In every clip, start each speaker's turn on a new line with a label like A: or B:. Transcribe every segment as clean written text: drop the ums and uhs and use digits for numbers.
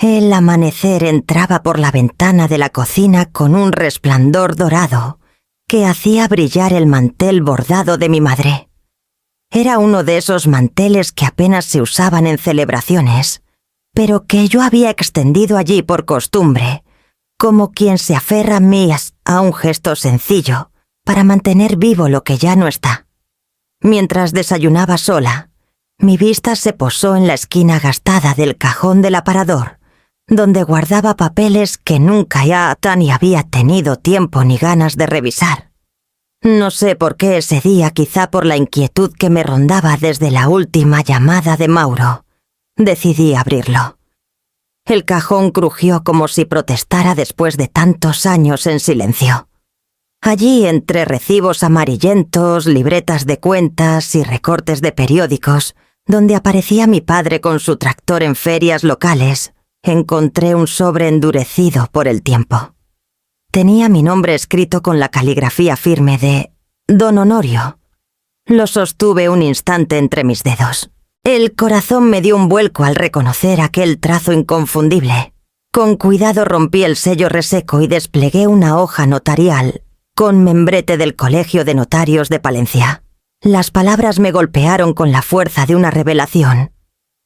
A: El amanecer entraba por la ventana de la cocina con un resplandor dorado que hacía brillar el mantel bordado de mi madre. Era uno de esos manteles que apenas se usaban en celebraciones, pero que yo había extendido allí por costumbre, como quien se aferra mías a un gesto sencillo para mantener vivo lo que ya no está. Mientras desayunaba sola, mi vista se posó en la esquina gastada del cajón del aparador, donde guardaba papeles que nunca ya ni había tenido tiempo ni ganas de revisar. No sé por qué ese día, quizá por la inquietud que me rondaba desde la última llamada de Mauro, decidí abrirlo. El cajón crujió como si protestara después de tantos años en silencio. Allí, entre recibos amarillentos, libretas de cuentas y recortes de periódicos, donde aparecía mi padre con su tractor en ferias locales, encontré un sobre endurecido por el tiempo. Tenía mi nombre escrito con la caligrafía firme de Don Honorio. Lo sostuve un instante entre mis dedos. El corazón me dio un vuelco al reconocer aquel trazo inconfundible. Con cuidado rompí el sello reseco y desplegué una hoja notarial con membrete del Colegio de Notarios de Palencia. Las palabras me golpearon con la fuerza de una revelación.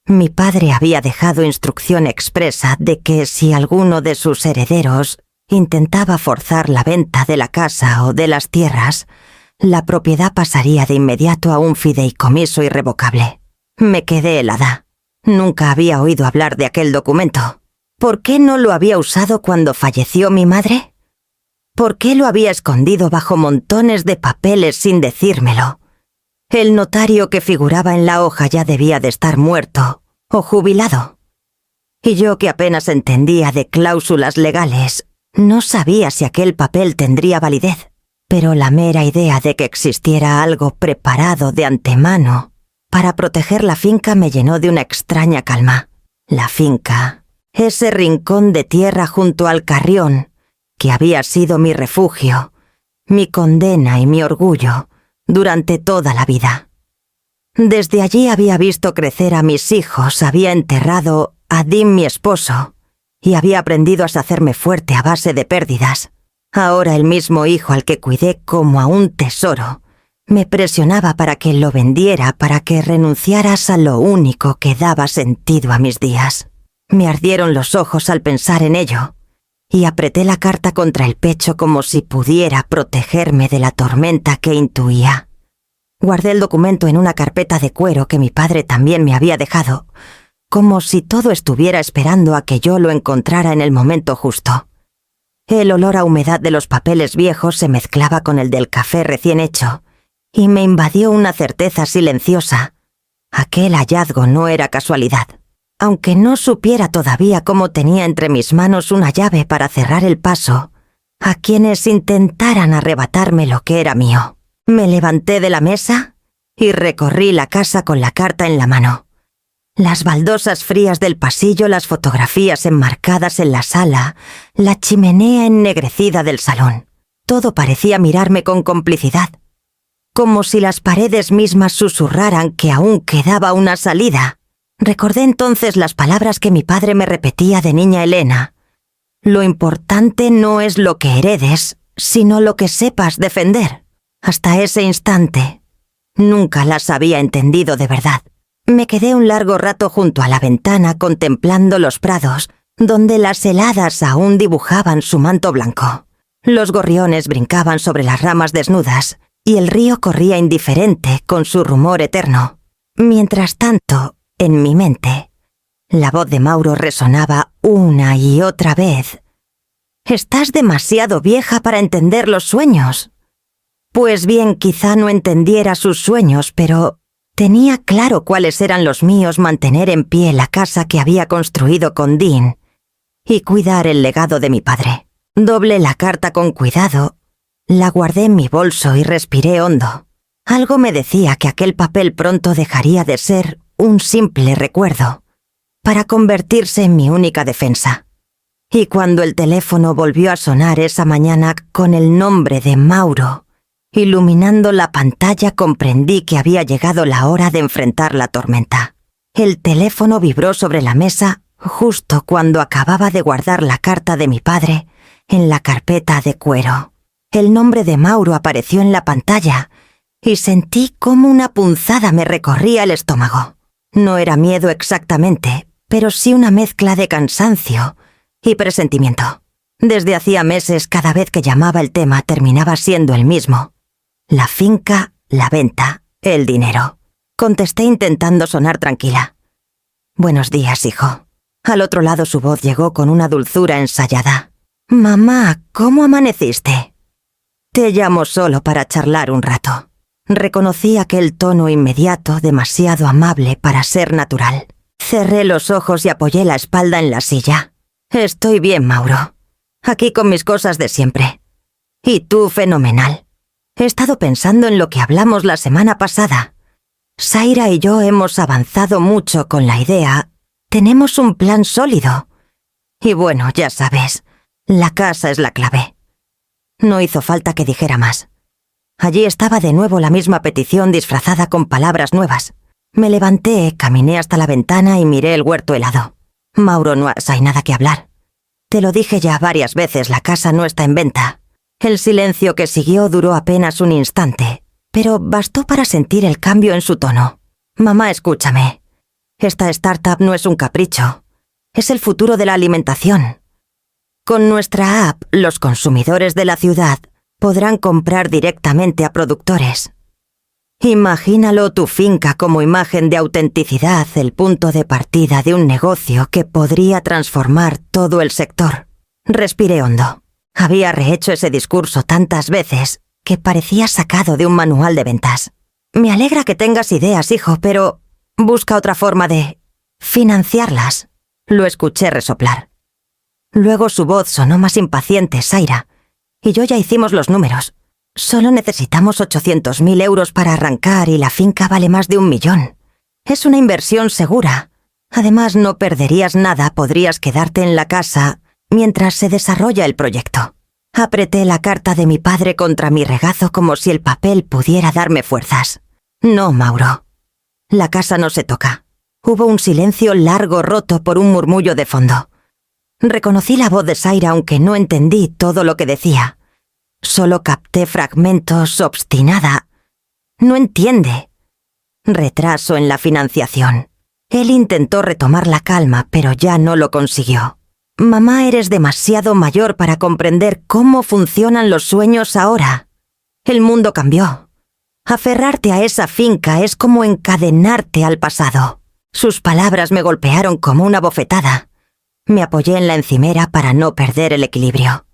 A: Mi padre había dejado instrucción expresa de que si alguno de sus herederos intentaba forzar la venta de la casa o de las tierras, la propiedad pasaría de inmediato a un fideicomiso irrevocable. Me quedé helada. Nunca había oído hablar de aquel documento. ¿Por qué no lo había usado cuando falleció mi madre? ¿Por qué lo había escondido bajo montones de papeles sin decírmelo? El notario que figuraba en la hoja ya debía de estar muerto o jubilado. Y yo, que apenas entendía de cláusulas legales, no sabía si aquel papel tendría validez, pero la mera idea de que existiera algo preparado de antemano para proteger la finca me llenó de una extraña calma. La finca, ese rincón de tierra junto al Carrión, que había sido mi refugio, mi condena y mi orgullo durante toda la vida. Desde allí había visto crecer a mis hijos, había enterrado a Dim, mi esposo, y había aprendido a hacerme fuerte a base de pérdidas. Ahora el mismo hijo al que cuidé como a un tesoro me presionaba para que lo vendiera, para que renunciaras a lo único que daba sentido a mis días. Me ardieron los ojos al pensar en ello, y apreté la carta contra el pecho como si pudiera protegerme de la tormenta que intuía. Guardé el documento en una carpeta de cuero que mi padre también me había dejado, como si todo estuviera esperando a que yo lo encontrara en el momento justo. El olor a humedad de los papeles viejos se mezclaba con el del café recién hecho, y me invadió una certeza silenciosa. Aquel hallazgo no era casualidad. Aunque no supiera todavía cómo tenía entre mis manos una llave para cerrar el paso a quienes intentaran arrebatarme lo que era mío. Me levanté de la mesa y recorrí la casa con la carta en la mano. Las baldosas frías del pasillo, las fotografías enmarcadas en la sala, la chimenea ennegrecida del salón. Todo parecía mirarme con complicidad, como si las paredes mismas susurraran que aún quedaba una salida. Recordé entonces las palabras que mi padre me repetía de niña Elena. Lo importante no es lo que heredes, sino lo que sepas defender. Hasta ese instante, nunca las había entendido de verdad. Me quedé un largo rato junto a la ventana contemplando los prados, donde las heladas aún dibujaban su manto blanco. Los gorriones brincaban sobre las ramas desnudas, y el río corría indiferente con su rumor eterno. Mientras tanto, en mi mente, la voz de Mauro resonaba una y otra vez. «Estás demasiado vieja para entender los sueños». Pues bien, quizá no entendiera sus sueños, pero tenía claro cuáles eran los míos: mantener en pie la casa que había construido con Dean y cuidar el legado de mi padre. Doblé la carta con cuidado, la guardé en mi bolso y respiré hondo. Algo me decía que aquel papel pronto dejaría de ser un simple recuerdo, para convertirse en mi única defensa. Y cuando el teléfono volvió a sonar esa mañana con el nombre de Mauro iluminando la pantalla, comprendí que había llegado la hora de enfrentar la tormenta. El teléfono vibró sobre la mesa justo cuando acababa de guardar la carta de mi padre en la carpeta de cuero. El nombre de Mauro apareció en la pantalla y sentí como una punzada me recorría el estómago. No era miedo exactamente, pero sí una mezcla de cansancio y presentimiento. Desde hacía meses, cada vez que llamaba el tema terminaba siendo el mismo. La finca, la venta, el dinero. Contesté intentando sonar tranquila. «Buenos días, hijo». Al otro lado su voz llegó con una dulzura ensayada. «Mamá, ¿cómo amaneciste?» «Te llamo solo para charlar un rato». Reconocí aquel tono inmediato, demasiado amable para ser natural. Cerré los ojos y apoyé la espalda en la silla. «Estoy bien, Mauro. Aquí con mis cosas de siempre. Y tú, fenomenal. He estado pensando en lo que hablamos la semana pasada. Zaira y yo hemos avanzado mucho con la idea. Tenemos un plan sólido. Y bueno, ya sabes, la casa es la clave». No hizo falta que dijera más. Allí estaba de nuevo la misma petición disfrazada con palabras nuevas. Me levanté, caminé hasta la ventana y miré el huerto helado. «Mauro, no hay nada que hablar. Te lo dije ya varias veces, la casa no está en venta». El silencio que siguió duró apenas un instante, pero bastó para sentir el cambio en su tono. «Mamá, escúchame. Esta startup no es un capricho. Es el futuro de la alimentación. Con nuestra app, los consumidores de la ciudad podrán comprar directamente a productores. Imagínalo tu finca como imagen de autenticidad, el punto de partida de un negocio que podría transformar todo el sector». Respiré hondo. Había rehecho ese discurso tantas veces que parecía sacado de un manual de ventas. «Me alegra que tengas ideas, hijo, pero busca otra forma de financiarlas». Lo escuché resoplar. Luego su voz sonó más impaciente. «Zaira, y yo ya hicimos los números. Solo necesitamos 800.000 euros para arrancar y la finca vale más de 1 millón. Es una inversión segura. Además, no perderías nada, podrías quedarte en la casa mientras se desarrolla el proyecto». Apreté la carta de mi padre contra mi regazo como si el papel pudiera darme fuerzas. «No, Mauro. La casa no se toca». Hubo un silencio largo roto por un murmullo de fondo. Reconocí la voz de Zaira aunque no entendí todo lo que decía. Solo capté fragmentos. «Obstinada. No entiende». Retraso en la financiación. Él intentó retomar la calma, pero ya no lo consiguió. «Mamá, eres demasiado mayor para comprender cómo funcionan los sueños ahora. El mundo cambió. Aferrarte a esa finca es como encadenarte al pasado». Sus palabras me golpearon como una bofetada. Me apoyé en la encimera para no perder el equilibrio.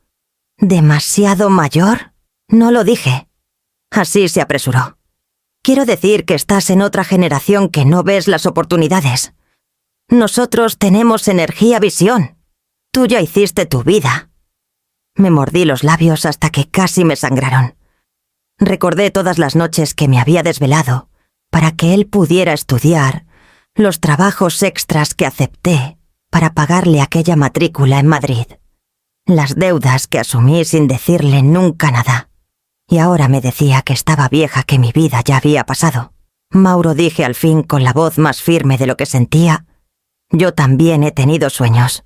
A: «¿Demasiado mayor?» No lo dije. Así se apresuró. «Quiero decir que estás en otra generación que no ves las oportunidades. Nosotros tenemos energía, visión. Tú ya hiciste tu vida». Me mordí los labios hasta que casi me sangraron. Recordé todas las noches que me había desvelado para que él pudiera estudiar, los trabajos extras que acepté para pagarle aquella matrícula en Madrid, las deudas que asumí sin decirle nunca nada. Y ahora me decía que estaba vieja, que mi vida ya había pasado. «Mauro», dije al fin con la voz más firme de lo que sentía, «yo también he tenido sueños.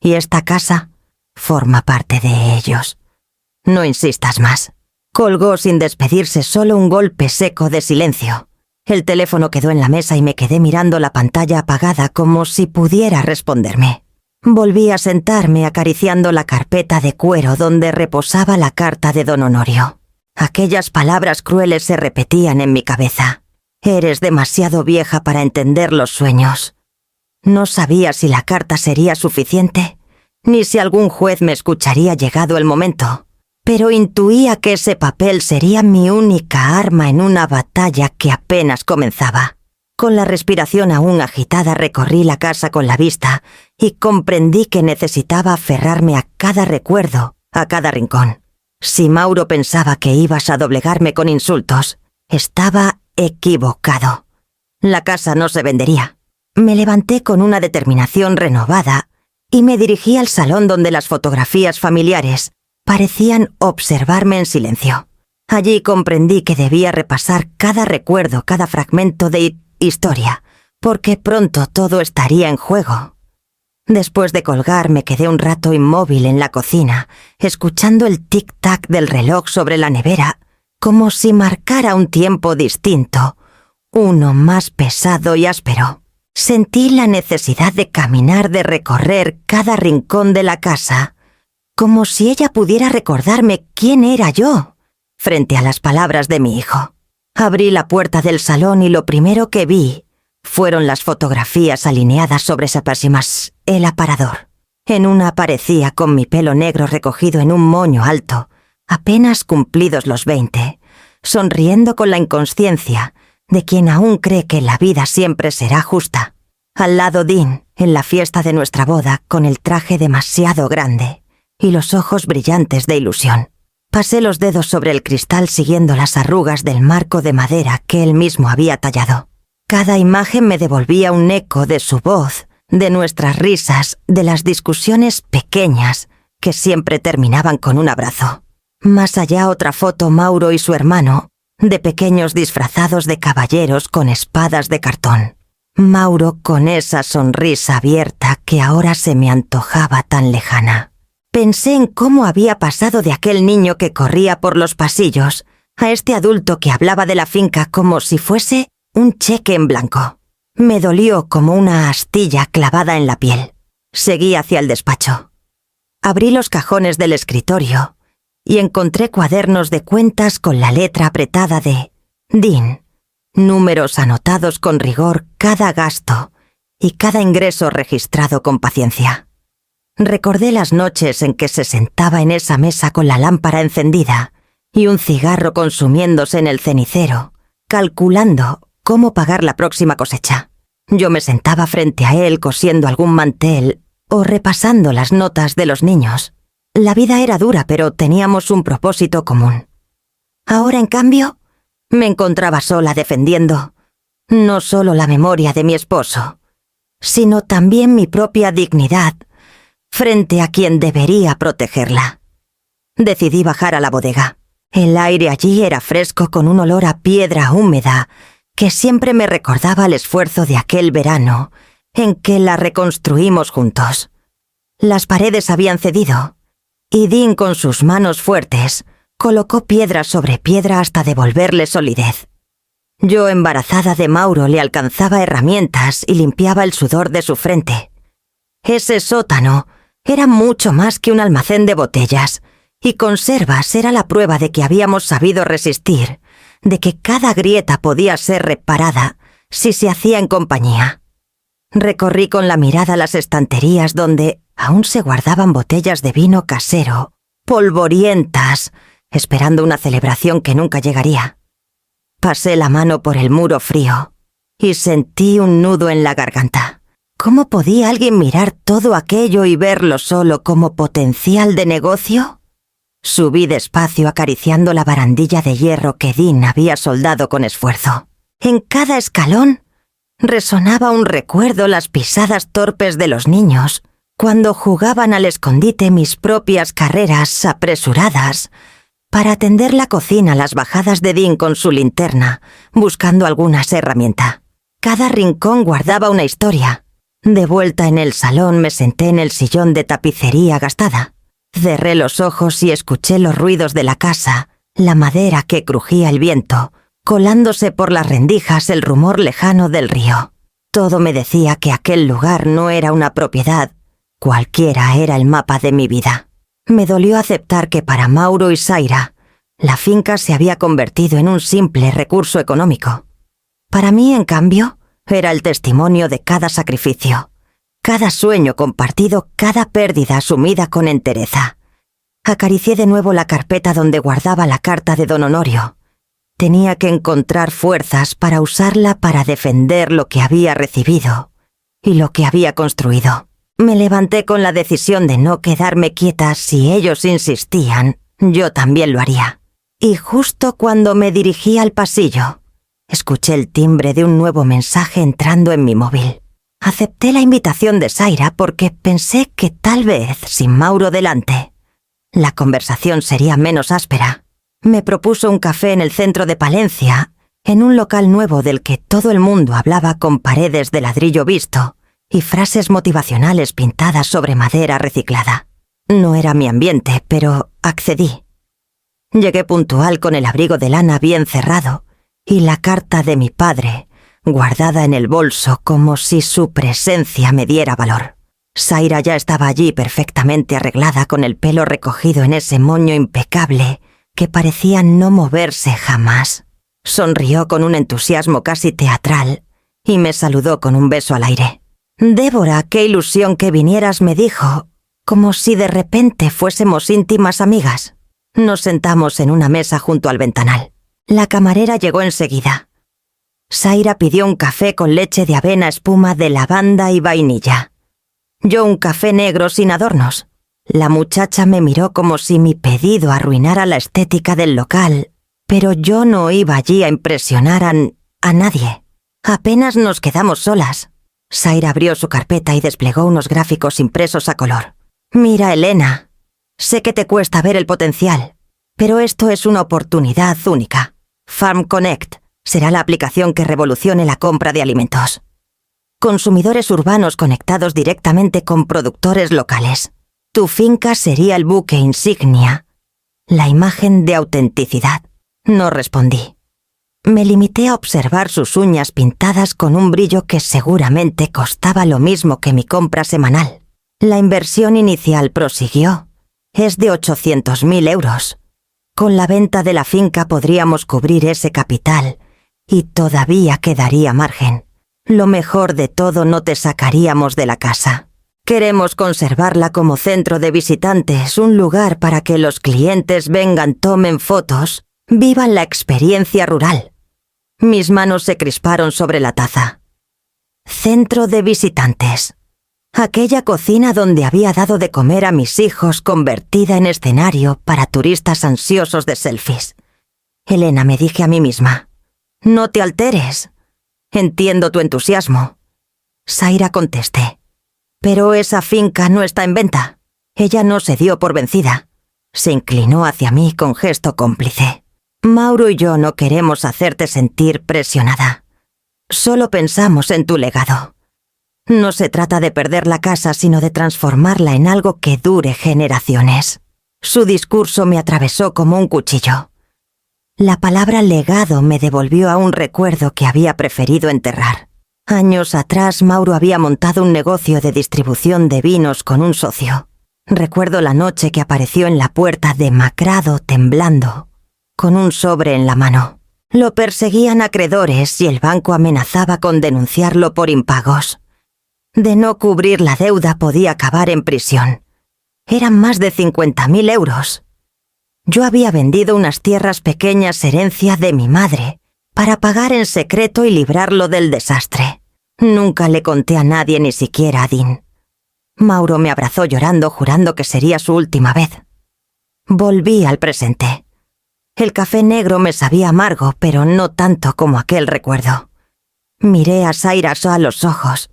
A: Y esta casa forma parte de ellos. No insistas más». Colgó sin despedirse, solo un golpe seco de silencio. El teléfono quedó en la mesa y me quedé mirando la pantalla apagada como si pudiera responderme. Volví a sentarme acariciando la carpeta de cuero donde reposaba la carta de don Honorio. Aquellas palabras crueles se repetían en mi cabeza. «Eres demasiado vieja para entender los sueños». No sabía si la carta sería suficiente, ni si algún juez me escucharía llegado el momento, pero intuía que ese papel sería mi única arma en una batalla que apenas comenzaba. Con la respiración aún agitada recorrí la casa con la vista y comprendí que necesitaba aferrarme a cada recuerdo, a cada rincón. Si Mauro pensaba que ibas a doblegarme con insultos, estaba equivocado. La casa no se vendería. Me levanté con una determinación renovada y me dirigí al salón donde las fotografías familiares parecían observarme en silencio. Allí comprendí que debía repasar cada recuerdo, cada fragmento de historia, porque pronto todo estaría en juego. Después de colgar me quedé un rato inmóvil en la cocina, escuchando el tic-tac del reloj sobre la nevera, como si marcara un tiempo distinto, uno más pesado y áspero. Sentí la necesidad de caminar, de recorrer cada rincón de la casa, como si ella pudiera recordarme quién era yo, frente a las palabras de mi hijo. Abrí la puerta del salón y lo primero que vi fueron las fotografías alineadas sobre más el aparador. En una aparecía con mi pelo negro recogido en un moño alto, apenas cumplidos los 20, sonriendo con la inconsciencia de quien aún cree que la vida siempre será justa. Al lado Dean, en la fiesta de nuestra boda, con el traje demasiado grande y los ojos brillantes de ilusión. Pasé los dedos sobre el cristal siguiendo las arrugas del marco de madera que él mismo había tallado. Cada imagen me devolvía un eco de su voz, de nuestras risas, de las discusiones pequeñas que siempre terminaban con un abrazo. Más allá otra foto Mauro y su hermano, de pequeños disfrazados de caballeros con espadas de cartón. Mauro con esa sonrisa abierta que ahora se me antojaba tan lejana. Pensé en cómo había pasado de aquel niño que corría por los pasillos a este adulto que hablaba de la finca como si fuese un cheque en blanco. Me dolió como una astilla clavada en la piel. Seguí hacia el despacho. Abrí los cajones del escritorio y encontré cuadernos de cuentas con la letra apretada de Dean, números anotados con rigor, cada gasto y cada ingreso registrado con paciencia. Recordé las noches en que se sentaba en esa mesa con la lámpara encendida y un cigarro consumiéndose en el cenicero, calculando cómo pagar la próxima cosecha. Yo me sentaba frente a él cosiendo algún mantel o repasando las notas de los niños. La vida era dura, pero teníamos un propósito común. Ahora, en cambio, me encontraba sola defendiendo no solo la memoria de mi esposo, sino también mi propia dignidad frente a quien debería protegerla. Decidí bajar a la bodega. El aire allí era fresco con un olor a piedra húmeda que siempre me recordaba el esfuerzo de aquel verano en que la reconstruimos juntos. Las paredes habían cedido y Dean con sus manos fuertes colocó piedra sobre piedra hasta devolverle solidez. Yo, embarazada de Mauro, le alcanzaba herramientas y limpiaba el sudor de su frente. Ese sótano era mucho más que un almacén de botellas, y conservas era la prueba de que habíamos sabido resistir, de que cada grieta podía ser reparada si se hacía en compañía. Recorrí con la mirada las estanterías donde aún se guardaban botellas de vino casero, polvorientas, esperando una celebración que nunca llegaría. Pasé la mano por el muro frío y sentí un nudo en la garganta. ¿Cómo podía alguien mirar todo aquello y verlo solo como potencial de negocio? Subí despacio acariciando la barandilla de hierro que Dean había soldado con esfuerzo. En cada escalón resonaba un recuerdo las pisadas torpes de los niños, cuando jugaban al escondite mis propias carreras apresuradas, para atender la cocina, las bajadas de Dean con su linterna, buscando algunas herramientas. Cada rincón guardaba una historia. De vuelta en el salón me senté en el sillón de tapicería gastada. Cerré los ojos y escuché los ruidos de la casa, la madera que crujía el viento, colándose por las rendijas el rumor lejano del río. Todo me decía que aquel lugar no era una propiedad, cualquiera era el mapa de mi vida. Me dolió aceptar que para Mauro y Zaira, la finca se había convertido en un simple recurso económico. Para mí, en cambio, era el testimonio de cada sacrificio, cada sueño compartido, cada pérdida asumida con entereza. Acaricié de nuevo la carpeta donde guardaba la carta de don Honorio. Tenía que encontrar fuerzas para usarla para defender lo que había recibido y lo que había construido. Me levanté con la decisión de no quedarme quieta. Si ellos insistían, yo también lo haría. Y justo cuando me dirigí al pasillo, escuché el timbre de un nuevo mensaje entrando en mi móvil. Acepté la invitación de Zaira porque pensé que tal vez, sin Mauro delante, la conversación sería menos áspera. Me propuso un café en el centro de Palencia, en un local nuevo del que todo el mundo hablaba con paredes de ladrillo visto y frases motivacionales pintadas sobre madera reciclada. No era mi ambiente, pero accedí. Llegué puntual con el abrigo de lana bien cerrado y la carta de mi padre, guardada en el bolso como si su presencia me diera valor. Zaira ya estaba allí perfectamente arreglada con el pelo recogido en ese moño impecable que parecía no moverse jamás. Sonrió con un entusiasmo casi teatral y me saludó con un beso al aire. «Débora, qué ilusión que vinieras», me dijo, como si de repente fuésemos íntimas amigas. Nos sentamos en una mesa junto al ventanal. La camarera llegó enseguida. Zaira pidió un café con leche de avena, espuma de lavanda y vainilla. Yo un café negro sin adornos. La muchacha me miró como si mi pedido arruinara la estética del local, pero yo no iba allí a impresionar a nadie. Apenas nos quedamos solas. Zaira abrió su carpeta y desplegó unos gráficos impresos a color. «Mira, Elena, sé que te cuesta ver el potencial, pero esto es una oportunidad única. Farm Connect será la aplicación que revolucione la compra de alimentos. Consumidores urbanos conectados directamente con productores locales. Tu finca sería el buque insignia, la imagen de autenticidad». No respondí. Me limité a observar sus uñas pintadas con un brillo que seguramente costaba lo mismo que mi compra semanal. La inversión inicial, prosiguió, es de 800.000 euros. Con la venta de la finca podríamos cubrir ese capital y todavía quedaría margen. Lo mejor de todo, no te sacaríamos de la casa. Queremos conservarla como centro de visitantes, un lugar para que los clientes vengan, tomen fotos, vivan la experiencia rural. Mis manos se crisparon sobre la taza. Centro de visitantes. Aquella cocina donde había dado de comer a mis hijos, convertida en escenario para turistas ansiosos de selfies. Elena, me dije a mí misma, no te alteres. Entiendo tu entusiasmo. Zaira, contesté. Pero esa finca no está en venta. Ella no se dio por vencida. Se inclinó hacia mí con gesto cómplice. Mauro y yo no queremos hacerte sentir presionada. Solo pensamos en tu legado. No se trata de perder la casa, sino de transformarla en algo que dure generaciones. Su discurso me atravesó como un cuchillo. La palabra legado me devolvió a un recuerdo que había preferido enterrar. Años atrás, Mauro había montado un negocio de distribución de vinos con un socio. Recuerdo la noche que apareció en la puerta demacrado, temblando, con un sobre en la mano. Lo perseguían acreedores y el banco amenazaba con denunciarlo por impagos. De no cubrir la deuda podía acabar en prisión. Eran más de 50.000 euros. Yo había vendido unas tierras pequeñas, herencia de mi madre, para pagar en secreto y librarlo del desastre. Nunca le conté a nadie, ni siquiera a Dean. Mauro me abrazó llorando, jurando que sería su última vez. Volví al presente. El café negro me sabía amargo, pero no tanto como aquel recuerdo. Miré a Zaira a los ojos.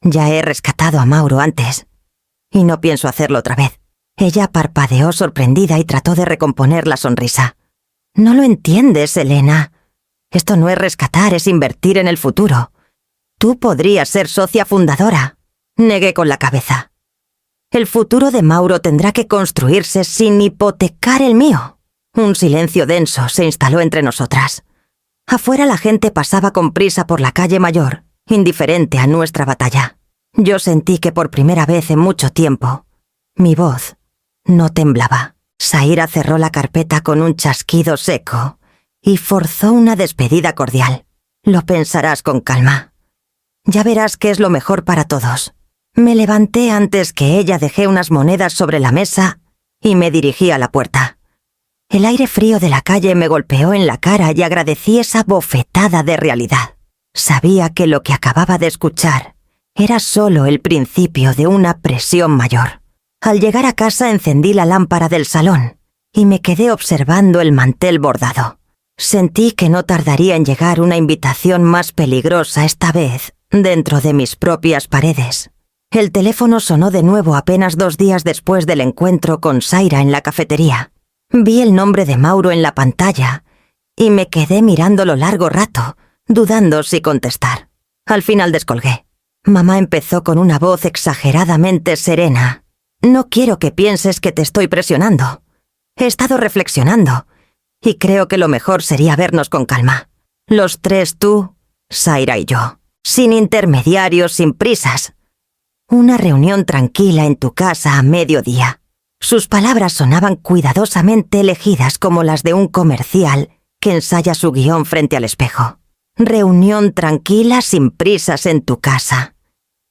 A: Ya he rescatado a Mauro antes, y no pienso hacerlo otra vez. Ella parpadeó sorprendida y trató de recomponer la sonrisa. No lo entiendes, Elena. Esto no es rescatar, es invertir en el futuro. Tú podrías ser socia fundadora. Negué con la cabeza. El futuro de Mauro tendrá que construirse sin hipotecar el mío. Un silencio denso se instaló entre nosotras. Afuera la gente pasaba con prisa por la calle mayor, indiferente a nuestra batalla. Yo sentí que por primera vez en mucho tiempo, mi voz no temblaba. Zaira cerró la carpeta con un chasquido seco y forzó una despedida cordial. Lo pensarás con calma. Ya verás qué es lo mejor para todos. Me levanté antes que ella, dejé unas monedas sobre la mesa y me dirigí a la puerta. El aire frío de la calle me golpeó en la cara y agradecí esa bofetada de realidad. Sabía que lo que acababa de escuchar era solo el principio de una presión mayor. Al llegar a casa encendí la lámpara del salón y me quedé observando el mantel bordado. Sentí que no tardaría en llegar una invitación más peligrosa, esta vez dentro de mis propias paredes. El teléfono sonó de nuevo apenas 2 días después del encuentro con Zaira en la cafetería. Vi el nombre de Mauro en la pantalla y me quedé mirándolo largo rato, dudando si contestar. Al final descolgué. Mamá empezó con una voz exageradamente serena. No quiero que pienses que te estoy presionando. He estado reflexionando y creo que lo mejor sería vernos con calma. Los tres, tú, Zaira y yo. Sin intermediarios, sin prisas. Una reunión tranquila en tu casa a mediodía. Sus palabras sonaban cuidadosamente elegidas como las de un comercial que ensaya su guión frente al espejo. Reunión tranquila sin prisas en tu casa.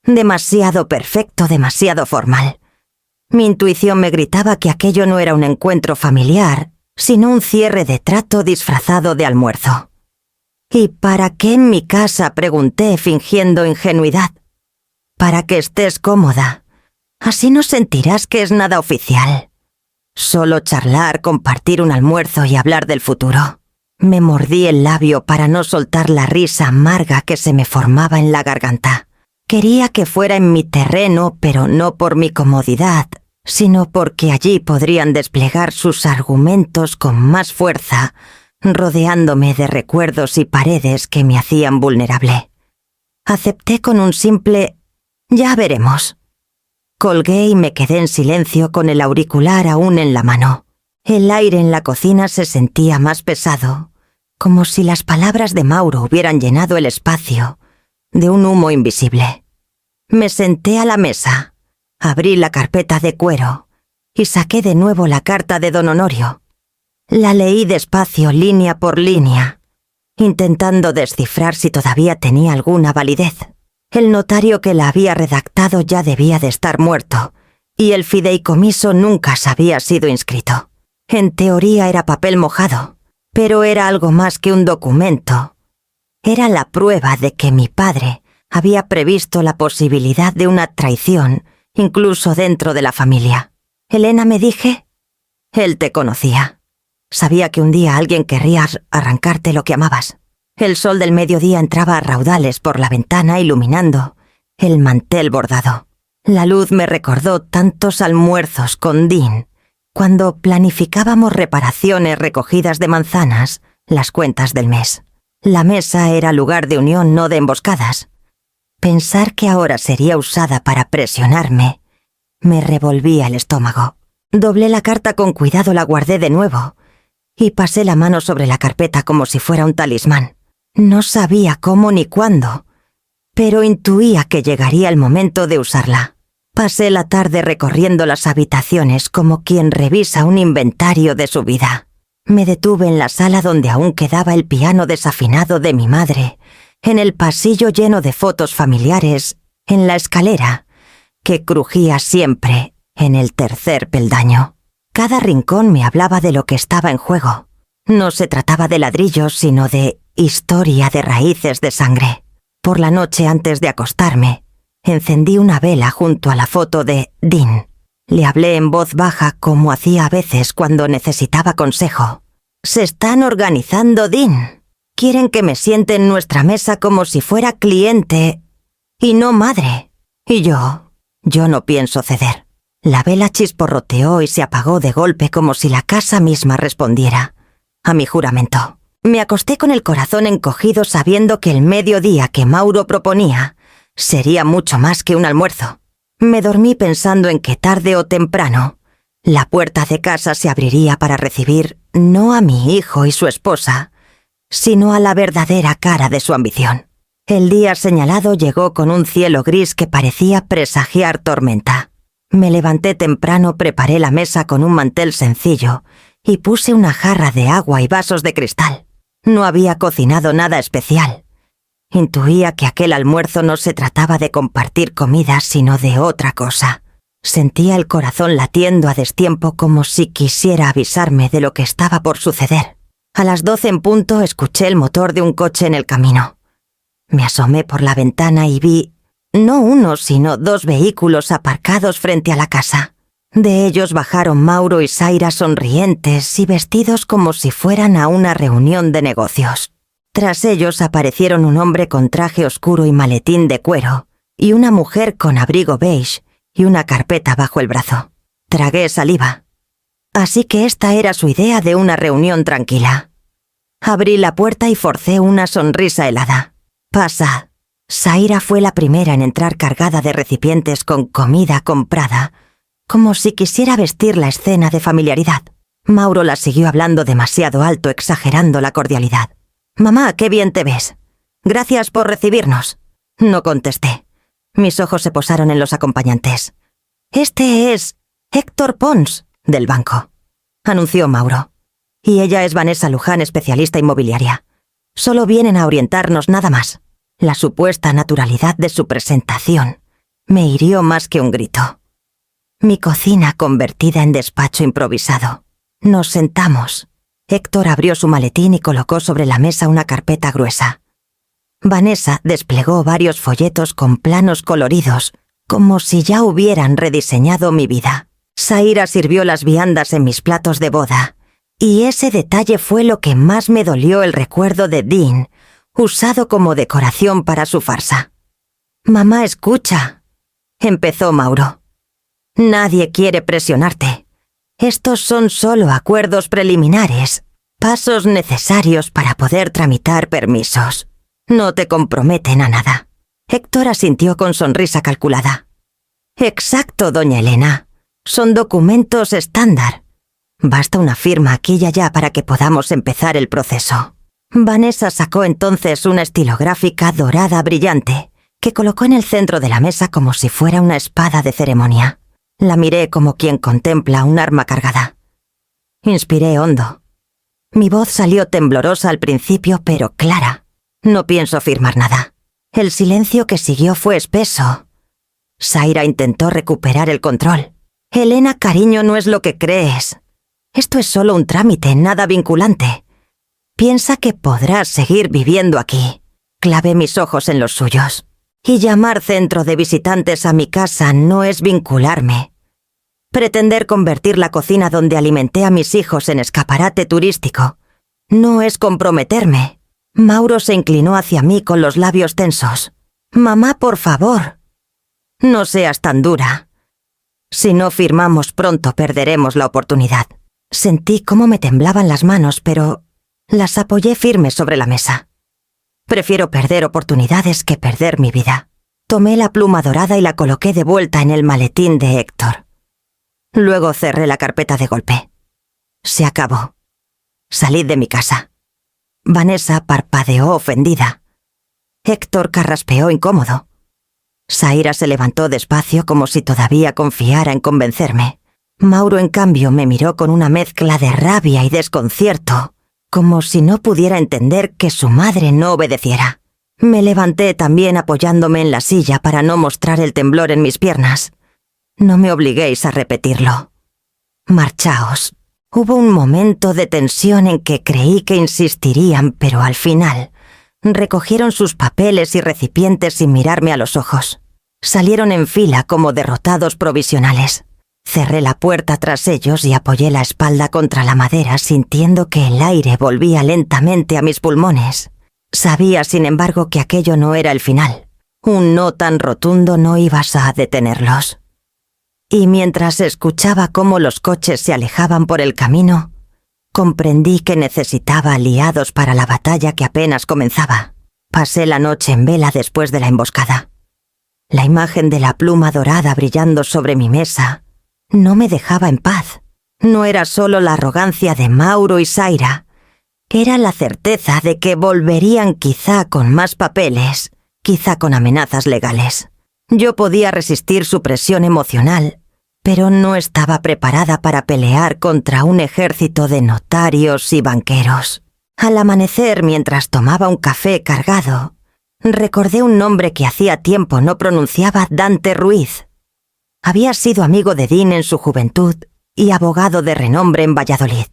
A: Demasiado perfecto, demasiado formal. Mi intuición me gritaba que aquello no era un encuentro familiar, sino un cierre de trato disfrazado de almuerzo. ¿Y para qué en mi casa?, pregunté, fingiendo ingenuidad. Para que estés cómoda. Así no sentirás que es nada oficial. Solo charlar, compartir un almuerzo y hablar del futuro. Me mordí el labio para no soltar la risa amarga que se me formaba en la garganta. Quería que fuera en mi terreno, pero no por mi comodidad, sino porque allí podrían desplegar sus argumentos con más fuerza, rodeándome de recuerdos y paredes que me hacían vulnerable. Acepté con un simple «ya veremos». Colgué y me quedé en silencio con el auricular aún en la mano. El aire en la cocina se sentía más pesado, como si las palabras de Mauro hubieran llenado el espacio de un humo invisible. Me senté a la mesa, abrí la carpeta de cuero y saqué de nuevo la carta de don Honorio. La leí despacio, línea por línea, intentando descifrar si todavía tenía alguna validez. El notario que la había redactado ya debía de estar muerto, y el fideicomiso nunca se había sido inscrito. En teoría era papel mojado, pero era algo más que un documento. Era la prueba de que mi padre había previsto la posibilidad de una traición, incluso dentro de la familia. «Elena», me dije. Él te conocía. Sabía que un día alguien querría arrancarte lo que amabas. El sol del mediodía entraba a raudales por la ventana iluminando el mantel bordado. La luz me recordó tantos almuerzos con Dean, cuando planificábamos reparaciones recogidas de manzanas, las cuentas del mes. La mesa era lugar de unión, no de emboscadas. Pensar que ahora sería usada para presionarme me revolvía el estómago. Doblé la carta con cuidado, la guardé de nuevo y pasé la mano sobre la carpeta como si fuera un talismán. No sabía cómo ni cuándo, pero intuía que llegaría el momento de usarla. Pasé la tarde recorriendo las habitaciones como quien revisa un inventario de su vida. Me detuve en la sala donde aún quedaba el piano desafinado de mi madre, en el pasillo lleno de fotos familiares, en la escalera, que crujía siempre en el tercer peldaño. Cada rincón me hablaba de lo que estaba en juego. No se trataba de ladrillos, sino de historia de raíces de sangre. Por la noche, antes de acostarme, encendí una vela junto a la foto de Dean. Le hablé en voz baja como hacía a veces cuando necesitaba consejo. «Se están organizando, Dean. Quieren que me siente en nuestra mesa como si fuera cliente y no madre. Y yo no pienso ceder». La vela chisporroteó y se apagó de golpe como si la casa misma respondiera a mi juramento. Me acosté con el corazón encogido sabiendo que el mediodía que Mauro proponía sería mucho más que un almuerzo. Me dormí pensando en que tarde o temprano la puerta de casa se abriría para recibir no a mi hijo y su esposa, sino a la verdadera cara de su ambición. El día señalado llegó con un cielo gris que parecía presagiar tormenta. Me levanté temprano, preparé la mesa con un mantel sencillo y puse una jarra de agua y vasos de cristal. No había cocinado nada especial. Intuía que aquel almuerzo no se trataba de compartir comida, sino de otra cosa. Sentía el corazón latiendo a destiempo como si quisiera avisarme de lo que estaba por suceder. A las 12 en punto escuché el motor de un coche en el camino. Me asomé por la ventana y vi no uno, sino 2 vehículos aparcados frente a la casa. De ellos bajaron Mauro y Zaira sonrientes y vestidos como si fueran a una reunión de negocios. Tras ellos aparecieron un hombre con traje oscuro y maletín de cuero, y una mujer con abrigo beige y una carpeta bajo el brazo. Tragué saliva. Así que esta era su idea de una reunión tranquila. Abrí la puerta y forcé una sonrisa helada. «Pasa», Zaira fue la primera en entrar cargada de recipientes con comida comprada, como si quisiera vestir la escena de familiaridad. Mauro la siguió hablando demasiado alto, exagerando la cordialidad. «Mamá, qué bien te ves. Gracias por recibirnos». No contesté. Mis ojos se posaron en los acompañantes. «Este es Héctor Pons, del banco», anunció Mauro. «Y ella es Vanessa Luján, especialista inmobiliaria. Solo vienen a orientarnos nada más». La supuesta naturalidad de su presentación me hirió más que un grito. Mi cocina convertida en despacho improvisado. Nos sentamos. Héctor abrió su maletín y colocó sobre la mesa una carpeta gruesa. Vanessa desplegó varios folletos con planos coloridos, como si ya hubieran rediseñado mi vida. Zaira sirvió las viandas en mis platos de boda, y ese detalle fue lo que más me dolió, el recuerdo de Dean, usado como decoración para su farsa. «Mamá, escucha», empezó Mauro. «Nadie quiere presionarte. Estos son solo acuerdos preliminares, pasos necesarios para poder tramitar permisos. No te comprometen a nada». Héctor asintió con sonrisa calculada. «Exacto, doña Elena. Son documentos estándar. Basta una firma aquí y allá para que podamos empezar el proceso». Vanessa sacó entonces una estilográfica dorada brillante, que colocó en el centro de la mesa como si fuera una espada de ceremonia. La miré como quien contempla un arma cargada. Inspiré hondo. Mi voz salió temblorosa al principio, pero clara. «No pienso firmar nada». El silencio que siguió fue espeso. Zaira intentó recuperar el control. «Elena, cariño, no es lo que crees. Esto es solo un trámite, nada vinculante. Piensa que podrás seguir viviendo aquí». Clavé mis ojos en los suyos. «Y llamar centro de visitantes a mi casa no es vincularme. Pretender convertir la cocina donde alimenté a mis hijos en escaparate turístico no es comprometerme». Mauro se inclinó hacia mí con los labios tensos. «Mamá, por favor. No seas tan dura. Si no firmamos pronto perderemos la oportunidad». Sentí cómo me temblaban las manos, pero las apoyé firmes sobre la mesa. Prefiero perder oportunidades que perder mi vida. Tomé la pluma dorada y la coloqué de vuelta en el maletín de Héctor. Luego cerré la carpeta de golpe. Se acabó. Salid de mi casa. Vanessa parpadeó ofendida. Héctor carraspeó incómodo. Zaira se levantó despacio como si todavía confiara en convencerme. Mauro, en cambio, me miró con una mezcla de rabia y desconcierto, como si no pudiera entender que su madre no obedeciera. Me levanté también apoyándome en la silla para no mostrar el temblor en mis piernas. «No me obliguéis a repetirlo. Marchaos». Hubo un momento de tensión en que creí que insistirían, pero al final recogieron sus papeles y recipientes sin mirarme a los ojos. Salieron en fila como derrotados provisionales. Cerré la puerta tras ellos y apoyé la espalda contra la madera, sintiendo que el aire volvía lentamente a mis pulmones. Sabía, sin embargo, que aquello no era el final. Un no tan rotundo no ibas a detenerlos. Y mientras escuchaba cómo los coches se alejaban por el camino, comprendí que necesitaba aliados para la batalla que apenas comenzaba. Pasé la noche en vela después de la emboscada. La imagen de la pluma dorada brillando sobre mi mesa no me dejaba en paz. No era solo la arrogancia de Mauro y Zaira, era la certeza de que volverían, quizá con más papeles, quizá con amenazas legales. Yo podía resistir su presión emocional, pero no estaba preparada para pelear contra un ejército de notarios y banqueros. Al amanecer, mientras tomaba un café cargado, recordé un nombre que hacía tiempo no pronunciaba: Dante Ruiz. Había sido amigo de Dean en su juventud y abogado de renombre en Valladolid.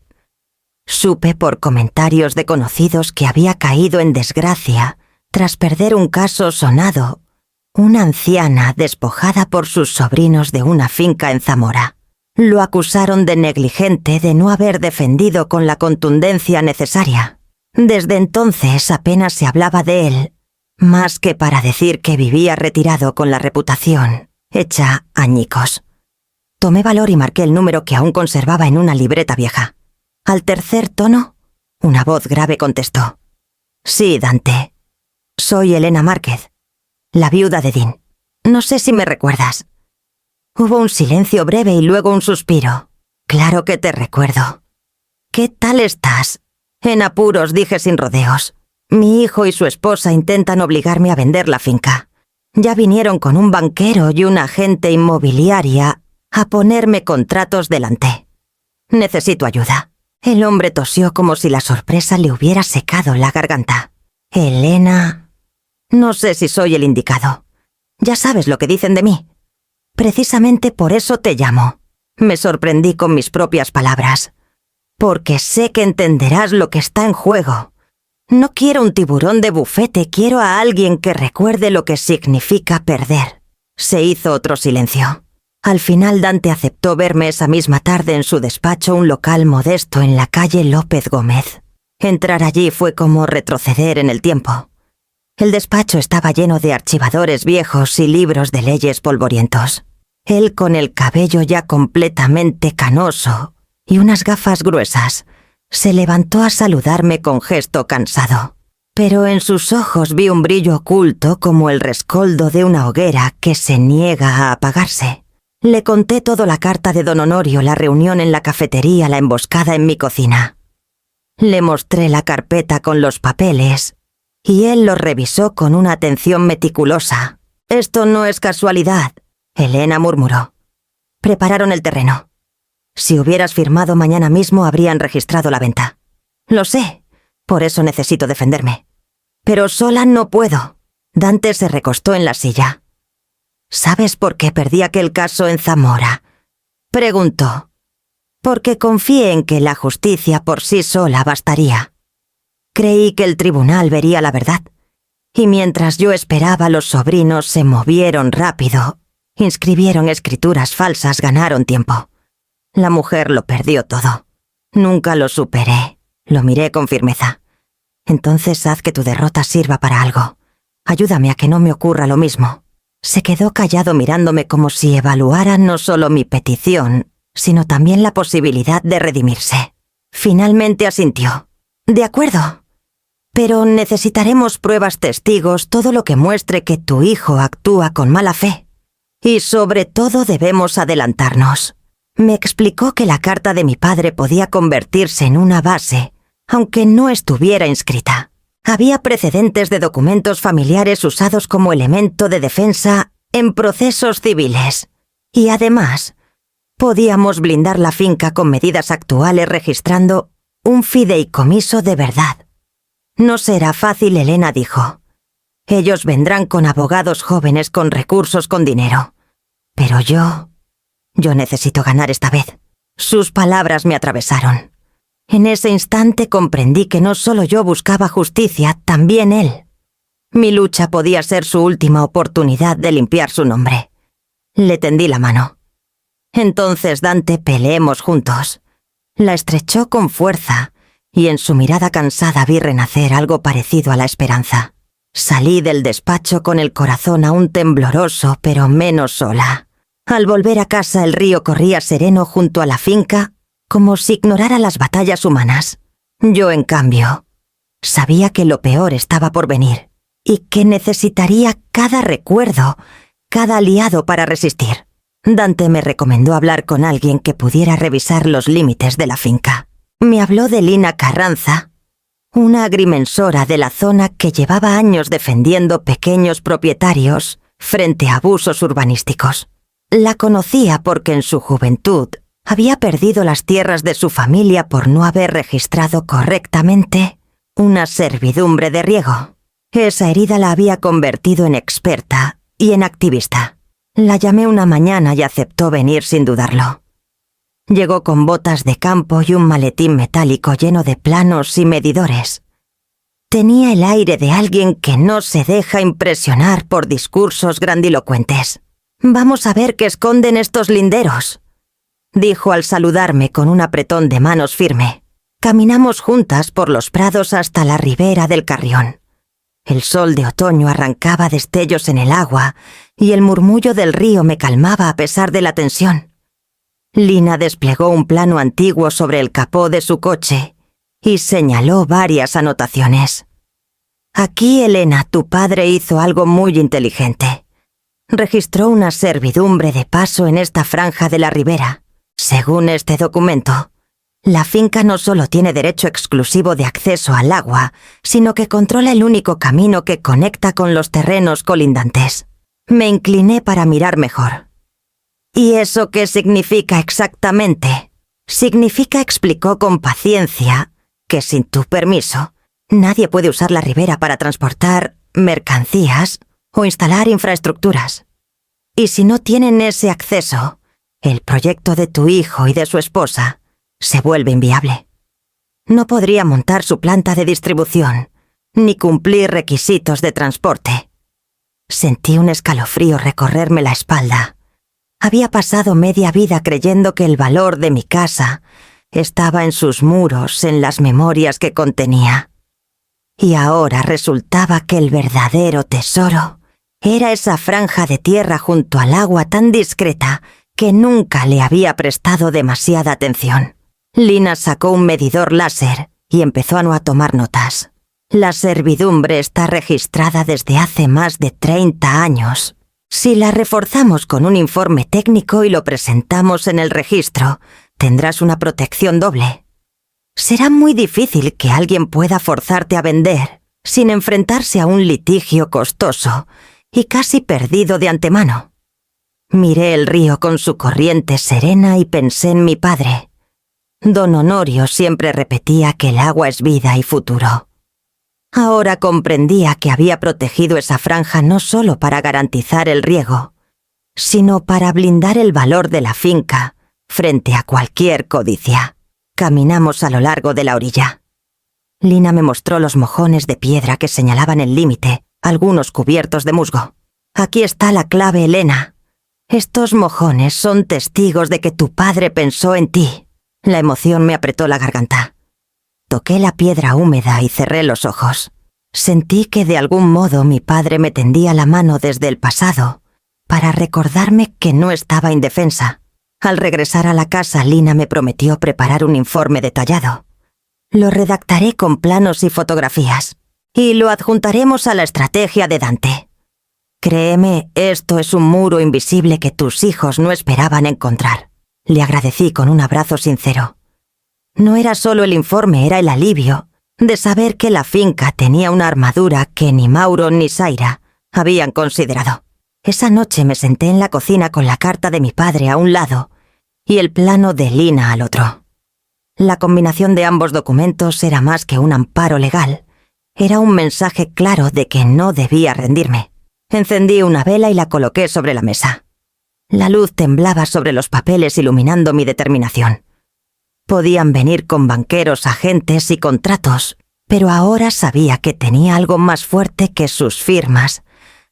A: Supe por comentarios de conocidos que había caído en desgracia tras perder un caso sonado: una anciana despojada por sus sobrinos de una finca en Zamora. Lo acusaron de negligente, de no haber defendido con la contundencia necesaria. Desde entonces apenas se hablaba de él, más que para decir que vivía retirado con la reputación hecha añicos. Tomé valor y marqué el número que aún conservaba en una libreta vieja. Al tercer tono, una voz grave contestó: «Sí, Dante. Soy Elena Márquez. la viuda de Dean. No sé si me recuerdas. Hubo un silencio breve y luego un suspiro. Claro que te recuerdo. ¿Qué tal estás? En apuros, dije sin rodeos. Mi hijo y su esposa intentan obligarme a vender la finca. Ya vinieron con un banquero y una agente inmobiliaria a ponerme contratos delante. Necesito ayuda. El hombre tosió como si la sorpresa le hubiera secado la garganta. Elena... No sé si soy el indicado. Ya sabes lo que dicen de mí. Precisamente por eso te llamo. Me sorprendí con mis propias palabras. Porque sé que entenderás lo que está en juego. No quiero un tiburón de bufete, quiero a alguien que recuerde lo que significa perder. Se hizo otro silencio. Al final Dante aceptó verme esa misma tarde en su despacho, un local modesto en la calle López Gómez. Entrar allí fue como retroceder en el tiempo. El despacho estaba lleno de archivadores viejos y libros de leyes polvorientos. Él con el cabello ya completamente canoso y unas gafas gruesas, se levantó a saludarme con gesto cansado. Pero en sus ojos vi un brillo oculto como el rescoldo de una hoguera que se niega a apagarse. Le conté todo: la carta de don Honorio, la reunión en la cafetería, la emboscada en mi cocina. Le mostré la carpeta con los papeles y él los revisó con una atención meticulosa. «Esto no es casualidad», Elena murmuró. «Prepararon el terreno. Si hubieras firmado mañana mismo habrían registrado la venta. Lo sé, por eso necesito defenderme. Pero sola no puedo». Dante se recostó en la silla. «¿Sabes por qué perdí aquel caso en Zamora?», preguntó. «Porque confié en que la justicia por sí sola bastaría. Creí que el tribunal vería la verdad. Y mientras yo esperaba, los sobrinos se movieron rápido. Inscribieron escrituras falsas, ganaron tiempo. La mujer lo perdió todo. Nunca lo superé. Lo miré con firmeza. Entonces haz que tu derrota sirva para algo. Ayúdame a que no me ocurra lo mismo». Se quedó callado mirándome como si evaluara no solo mi petición, sino también la posibilidad de redimirse. Finalmente asintió. «De acuerdo. Pero necesitaremos pruebas, testigos, todo lo que muestre que tu hijo actúa con mala fe. Y sobre todo debemos adelantarnos». Me explicó que la carta de mi padre podía convertirse en una base, aunque no estuviera inscrita. Había precedentes de documentos familiares usados como elemento de defensa en procesos civiles. Y además, podíamos blindar la finca con medidas actuales registrando un fideicomiso de verdad. «No será fácil», Elena dijo. «Ellos vendrán con abogados jóvenes, con recursos, con dinero. Pero yo necesito ganar esta vez». Sus palabras me atravesaron. En ese instante comprendí que no solo yo buscaba justicia, también él. Mi lucha podía ser su última oportunidad de limpiar su nombre. Le tendí la mano. «Entonces, Dante, peleemos juntos». La estrechó con fuerza y en su mirada cansada vi renacer algo parecido a la esperanza. Salí del despacho con el corazón aún tembloroso, pero menos sola. Al volver a casa, el río corría sereno junto a la finca, como si ignorara las batallas humanas. Yo, en cambio, sabía que lo peor estaba por venir y que necesitaría cada recuerdo, cada aliado para resistir. Dante me recomendó hablar con alguien que pudiera revisar los límites de la finca. Me habló de Lina Carranza, una agrimensora de la zona que llevaba años defendiendo pequeños propietarios frente a abusos urbanísticos. La conocía porque en su juventud había perdido las tierras de su familia por no haber registrado correctamente una servidumbre de riego. Esa herida la había convertido en experta y en activista. La llamé una mañana y aceptó venir sin dudarlo. Llegó con botas de campo y un maletín metálico lleno de planos y medidores. Tenía el aire de alguien que no se deja impresionar por discursos grandilocuentes. «Vamos a ver qué esconden estos linderos», dijo al saludarme con un apretón de manos firme. Caminamos juntas por los prados hasta la ribera del Carrión. El sol de otoño arrancaba destellos en el agua y el murmullo del río me calmaba a pesar de la tensión. Lina desplegó un plano antiguo sobre el capó de su coche y señaló varias anotaciones. Aquí, Elena, tu padre hizo algo muy inteligente. Registró una servidumbre de paso en esta franja de la ribera. Según este documento, la finca no solo tiene derecho exclusivo de acceso al agua, sino que controla el único camino que conecta con los terrenos colindantes. Me incliné para mirar mejor. ¿Y eso qué significa exactamente? Significa, explicó con paciencia, que sin tu permiso, nadie puede usar la ribera para transportar mercancías o instalar infraestructuras. Y si no tienen ese acceso, el proyecto de tu hijo y de su esposa se vuelve inviable. No podría montar su planta de distribución, ni cumplir requisitos de transporte. Sentí un escalofrío recorrerme la espalda. Había pasado media vida creyendo que el valor de mi casa estaba en sus muros, en las memorias que contenía. Y ahora resultaba que el verdadero tesoro era esa franja de tierra junto al agua tan discreta que nunca le había prestado demasiada atención. Lina sacó un medidor láser y empezó a tomar notas. La servidumbre está registrada desde hace más de 30 años. Si la reforzamos con un informe técnico y lo presentamos en el registro, tendrás una protección doble. Será muy difícil que alguien pueda forzarte a vender sin enfrentarse a un litigio costoso y casi perdido de antemano. Miré el río con su corriente serena y pensé en mi padre. Don Honorio siempre repetía que el agua es vida y futuro. Ahora comprendía que había protegido esa franja no solo para garantizar el riego, sino para blindar el valor de la finca frente a cualquier codicia. Caminamos a lo largo de la orilla. Lina me mostró los mojones de piedra que señalaban el límite, algunos cubiertos de musgo. Aquí está la clave, Elena. Estos mojones son testigos de que tu padre pensó en ti. La emoción me apretó la garganta. Toqué la piedra húmeda y cerré los ojos. Sentí que de algún modo mi padre me tendía la mano desde el pasado para recordarme que no estaba indefensa. Al regresar a la casa, Lina me prometió preparar un informe detallado. Lo redactaré con planos y fotografías, y lo adjuntaremos a la estrategia de Dante. Créeme, esto es un muro invisible que tus hijos no esperaban encontrar. Le agradecí con un abrazo sincero. No era solo el informe, era el alivio de saber que la finca tenía una armadura que ni Mauro ni Zaira habían considerado. Esa noche me senté en la cocina con la carta de mi padre a un lado y el plano de Lina al otro. La combinación de ambos documentos era más que un amparo legal. Era un mensaje claro de que no debía rendirme. Encendí una vela y la coloqué sobre la mesa. La luz temblaba sobre los papeles iluminando mi determinación. Podían venir con banqueros, agentes y contratos, pero ahora sabía que tenía algo más fuerte que sus firmas,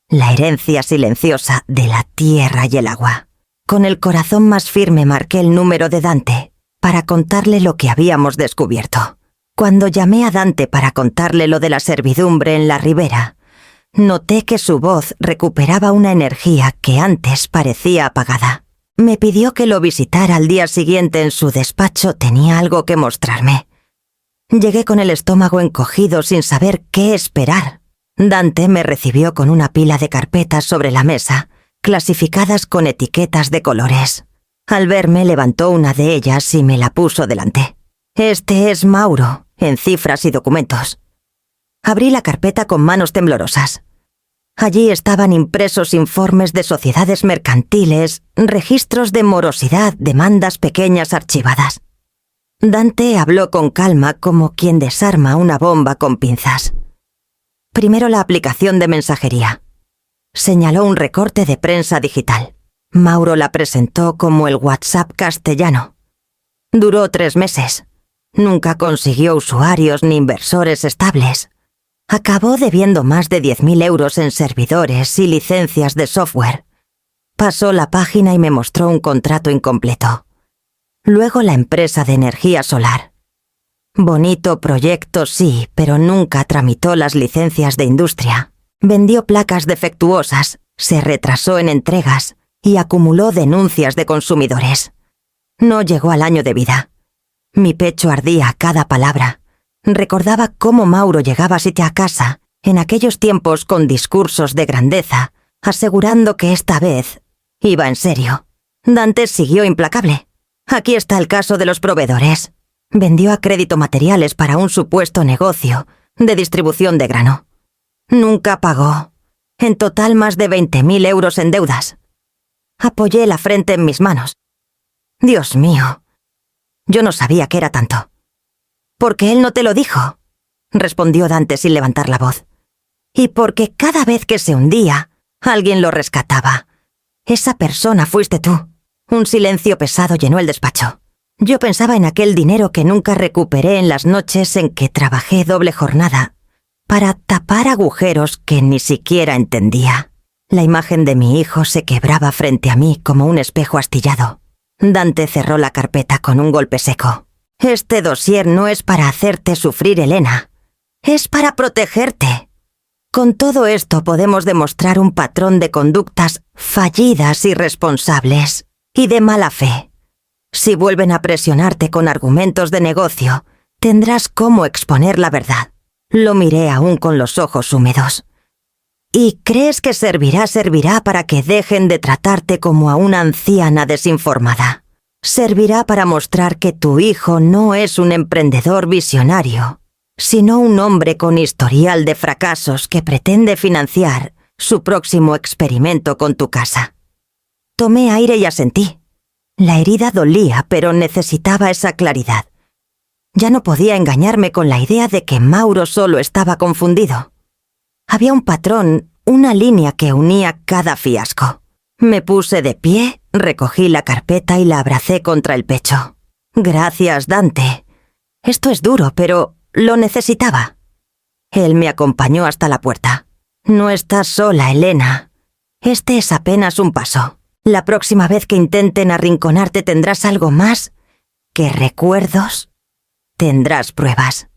A: la herencia silenciosa de la tierra y el agua. Con el corazón más firme marqué el número de Dante para contarle lo que habíamos descubierto. Cuando llamé a Dante para contarle lo de la servidumbre en la ribera, noté que su voz recuperaba una energía que antes parecía apagada. Me pidió que lo visitara al día siguiente en su despacho. Tenía algo que mostrarme. Llegué con el estómago encogido sin saber qué esperar. Dante me recibió con una pila de carpetas sobre la mesa, clasificadas con etiquetas de colores. Al verme levantó una de ellas y me la puso delante. Este es Mauro, en cifras y documentos. Abrí la carpeta con manos temblorosas. Allí estaban impresos informes de sociedades mercantiles, registros de morosidad, demandas pequeñas archivadas. Dante habló con calma como quien desarma una bomba con pinzas. Primero la aplicación de mensajería. Señaló un recorte de prensa digital. Mauro la presentó como el WhatsApp castellano. Duró 3 meses. Nunca consiguió usuarios ni inversores estables. Acabó debiendo más de 10.000 euros en servidores y licencias de software. Pasó la página y me mostró un contrato incompleto. Luego la empresa de energía solar. Bonito proyecto, sí, pero nunca tramitó las licencias de industria. Vendió placas defectuosas, se retrasó en entregas y acumuló denuncias de consumidores. No llegó al año de vida. Mi pecho ardía a cada palabra. Recordaba cómo Mauro llegaba a casa en aquellos tiempos con discursos de grandeza, asegurando que esta vez iba en serio. Dante siguió implacable. Aquí está el caso de los proveedores. Vendió a crédito materiales para un supuesto negocio de distribución de grano. Nunca pagó. En total más de 20.000 euros en deudas. Apoyé la frente en mis manos. Dios mío. Yo no sabía que era tanto. «Porque él no te lo dijo», respondió Dante sin levantar la voz. «Y porque cada vez que se hundía, alguien lo rescataba. Esa persona fuiste tú». Un silencio pesado llenó el despacho. Yo pensaba en aquel dinero que nunca recuperé en las noches en que trabajé doble jornada para tapar agujeros que ni siquiera entendía. La imagen de mi hijo se quebraba frente a mí como un espejo astillado. Dante cerró la carpeta con un golpe seco. «Este dossier no es para hacerte sufrir, Elena. Es para protegerte. Con todo esto podemos demostrar un patrón de conductas fallidas y irresponsables y de mala fe. Si vuelven a presionarte con argumentos de negocio, tendrás cómo exponer la verdad». Lo miré aún con los ojos húmedos. «¿Y crees que servirá para que dejen de tratarte como a una anciana desinformada? Servirá para mostrar que tu hijo no es un emprendedor visionario, sino un hombre con historial de fracasos que pretende financiar su próximo experimento con tu casa». Tomé aire y asentí. La herida dolía, pero necesitaba esa claridad. Ya no podía engañarme con la idea de que Mauro solo estaba confundido. Había un patrón, una línea que unía cada fiasco. Me puse de pie, recogí la carpeta y la abracé contra el pecho. «Gracias, Dante. Esto es duro, pero lo necesitaba». Él me acompañó hasta la puerta. «No estás sola, Elena. Este es apenas un paso. La próxima vez que intenten arrinconarte tendrás algo más que recuerdos. Tendrás pruebas».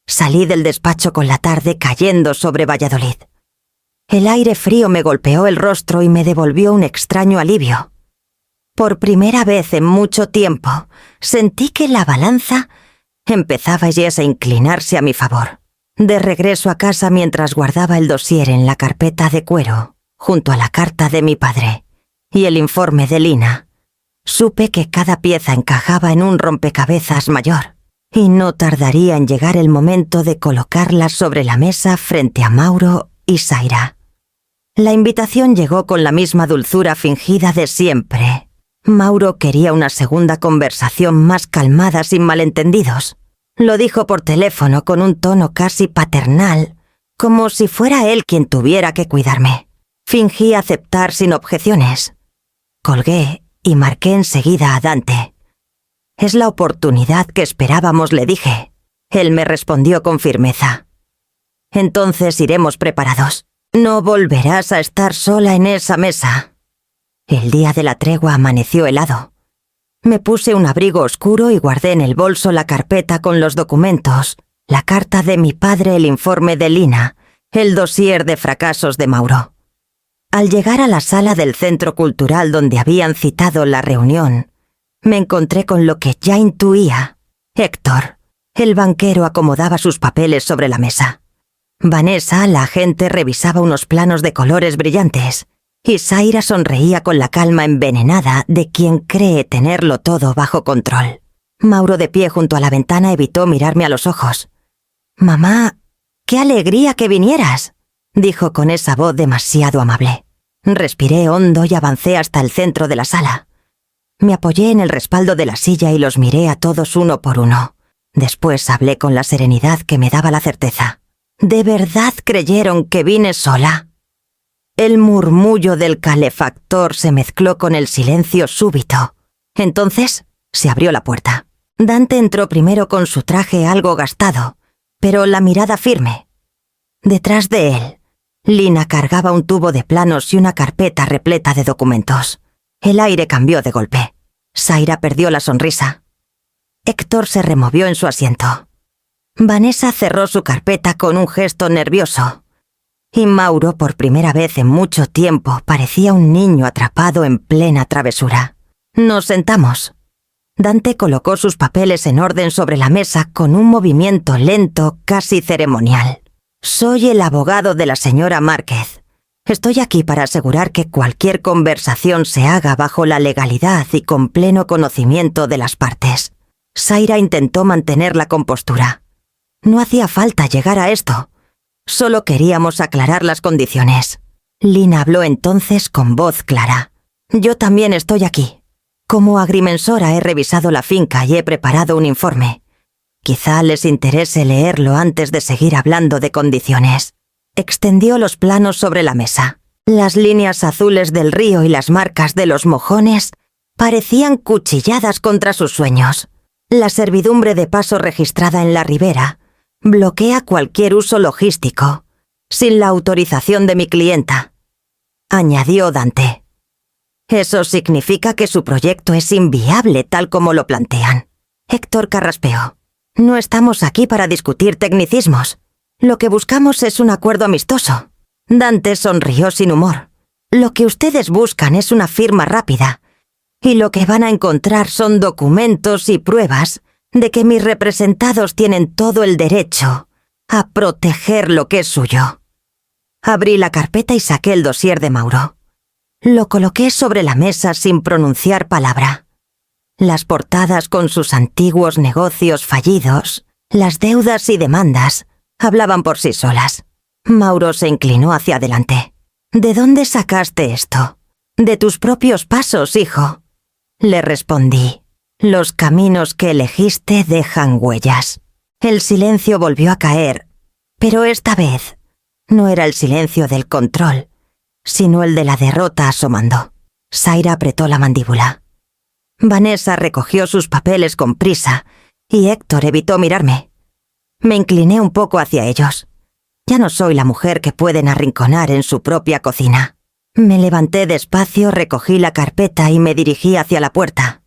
A: Salí del despacho con la tarde cayendo sobre Valladolid. El aire frío me golpeó el rostro y me devolvió un extraño alivio. Por primera vez en mucho tiempo, sentí que la balanza empezaba ya a inclinarse a mi favor. De regreso a casa mientras guardaba el dossier en la carpeta de cuero, junto a la carta de mi padre y el informe de Lina, supe que cada pieza encajaba en un rompecabezas mayor. Y no tardaría en llegar el momento de colocarlas sobre la mesa frente a Mauro y Zaira. La invitación llegó con la misma dulzura fingida de siempre. Mauro quería una segunda conversación más calmada sin malentendidos. Lo dijo por teléfono con un tono casi paternal, como si fuera él quien tuviera que cuidarme. Fingí aceptar sin objeciones. Colgué y marqué enseguida a Dante. «Es la oportunidad que esperábamos», le dije. Él me respondió con firmeza. «Entonces iremos preparados. No volverás a estar sola en esa mesa». El día de la tregua amaneció helado. Me puse un abrigo oscuro y guardé en el bolso la carpeta con los documentos, la carta de mi padre, el informe de Lina, el dossier de fracasos de Mauro. Al llegar a la sala del centro cultural donde habían citado la reunión, me encontré con lo que ya intuía. Héctor, el banquero, acomodaba sus papeles sobre la mesa. Vanessa, la agente, revisaba unos planos de colores brillantes, y Zaira sonreía con la calma envenenada de quien cree tenerlo todo bajo control. Mauro, de pie junto a la ventana, evitó mirarme a los ojos. «Mamá, qué alegría que vinieras», dijo con esa voz demasiado amable. Respiré hondo y avancé hasta el centro de la sala. Me apoyé en el respaldo de la silla y los miré a todos uno por uno. Después hablé con la serenidad que me daba la certeza. ¿De verdad creyeron que vine sola? El murmullo del calefactor se mezcló con el silencio súbito. Entonces se abrió la puerta. Dante entró primero con su traje algo gastado, pero la mirada firme. Detrás de él, Lina cargaba un tubo de planos y una carpeta repleta de documentos. El aire cambió de golpe. Zaira perdió la sonrisa. Héctor se removió en su asiento. Vanessa cerró su carpeta con un gesto nervioso. Y Mauro, por primera vez en mucho tiempo, parecía un niño atrapado en plena travesura. Nos sentamos. Dante colocó sus papeles en orden sobre la mesa con un movimiento lento, casi ceremonial. Soy el abogado de la señora Márquez. Estoy aquí para asegurar que cualquier conversación se haga bajo la legalidad y con pleno conocimiento de las partes. Zaira intentó mantener la compostura. No hacía falta llegar a esto. Solo queríamos aclarar las condiciones. Lina habló entonces con voz clara. Yo también estoy aquí. Como agrimensora he revisado la finca y he preparado un informe. Quizá les interese leerlo antes de seguir hablando de condiciones. Extendió los planos sobre la mesa. Las líneas azules del río y las marcas de los mojones parecían cuchilladas contra sus sueños. La servidumbre de paso registrada en la ribera bloquea cualquier uso logístico, sin la autorización de mi clienta, añadió Dante. Eso significa que su proyecto es inviable tal como lo plantean. Héctor carraspeó. No estamos aquí para discutir tecnicismos. Lo que buscamos es un acuerdo amistoso. Dante sonrió sin humor. Lo que ustedes buscan es una firma rápida, y lo que van a encontrar son documentos y pruebas de que mis representados tienen todo el derecho a proteger lo que es suyo. Abrí la carpeta y saqué el dossier de Mauro. Lo coloqué sobre la mesa sin pronunciar palabra. Las portadas con sus antiguos negocios fallidos, las deudas y demandas, hablaban por sí solas. Mauro se inclinó hacia adelante. ¿De dónde sacaste esto? De tus propios pasos, hijo. Le respondí. Los caminos que elegiste dejan huellas. El silencio volvió a caer, pero esta vez no era el silencio del control, sino el de la derrota asomando. Zaira apretó la mandíbula. Vanessa recogió sus papeles con prisa y Héctor evitó mirarme. Me incliné un poco hacia ellos. Ya no soy la mujer que pueden arrinconar en su propia cocina. Me levanté despacio, recogí la carpeta y me dirigí hacia la puerta.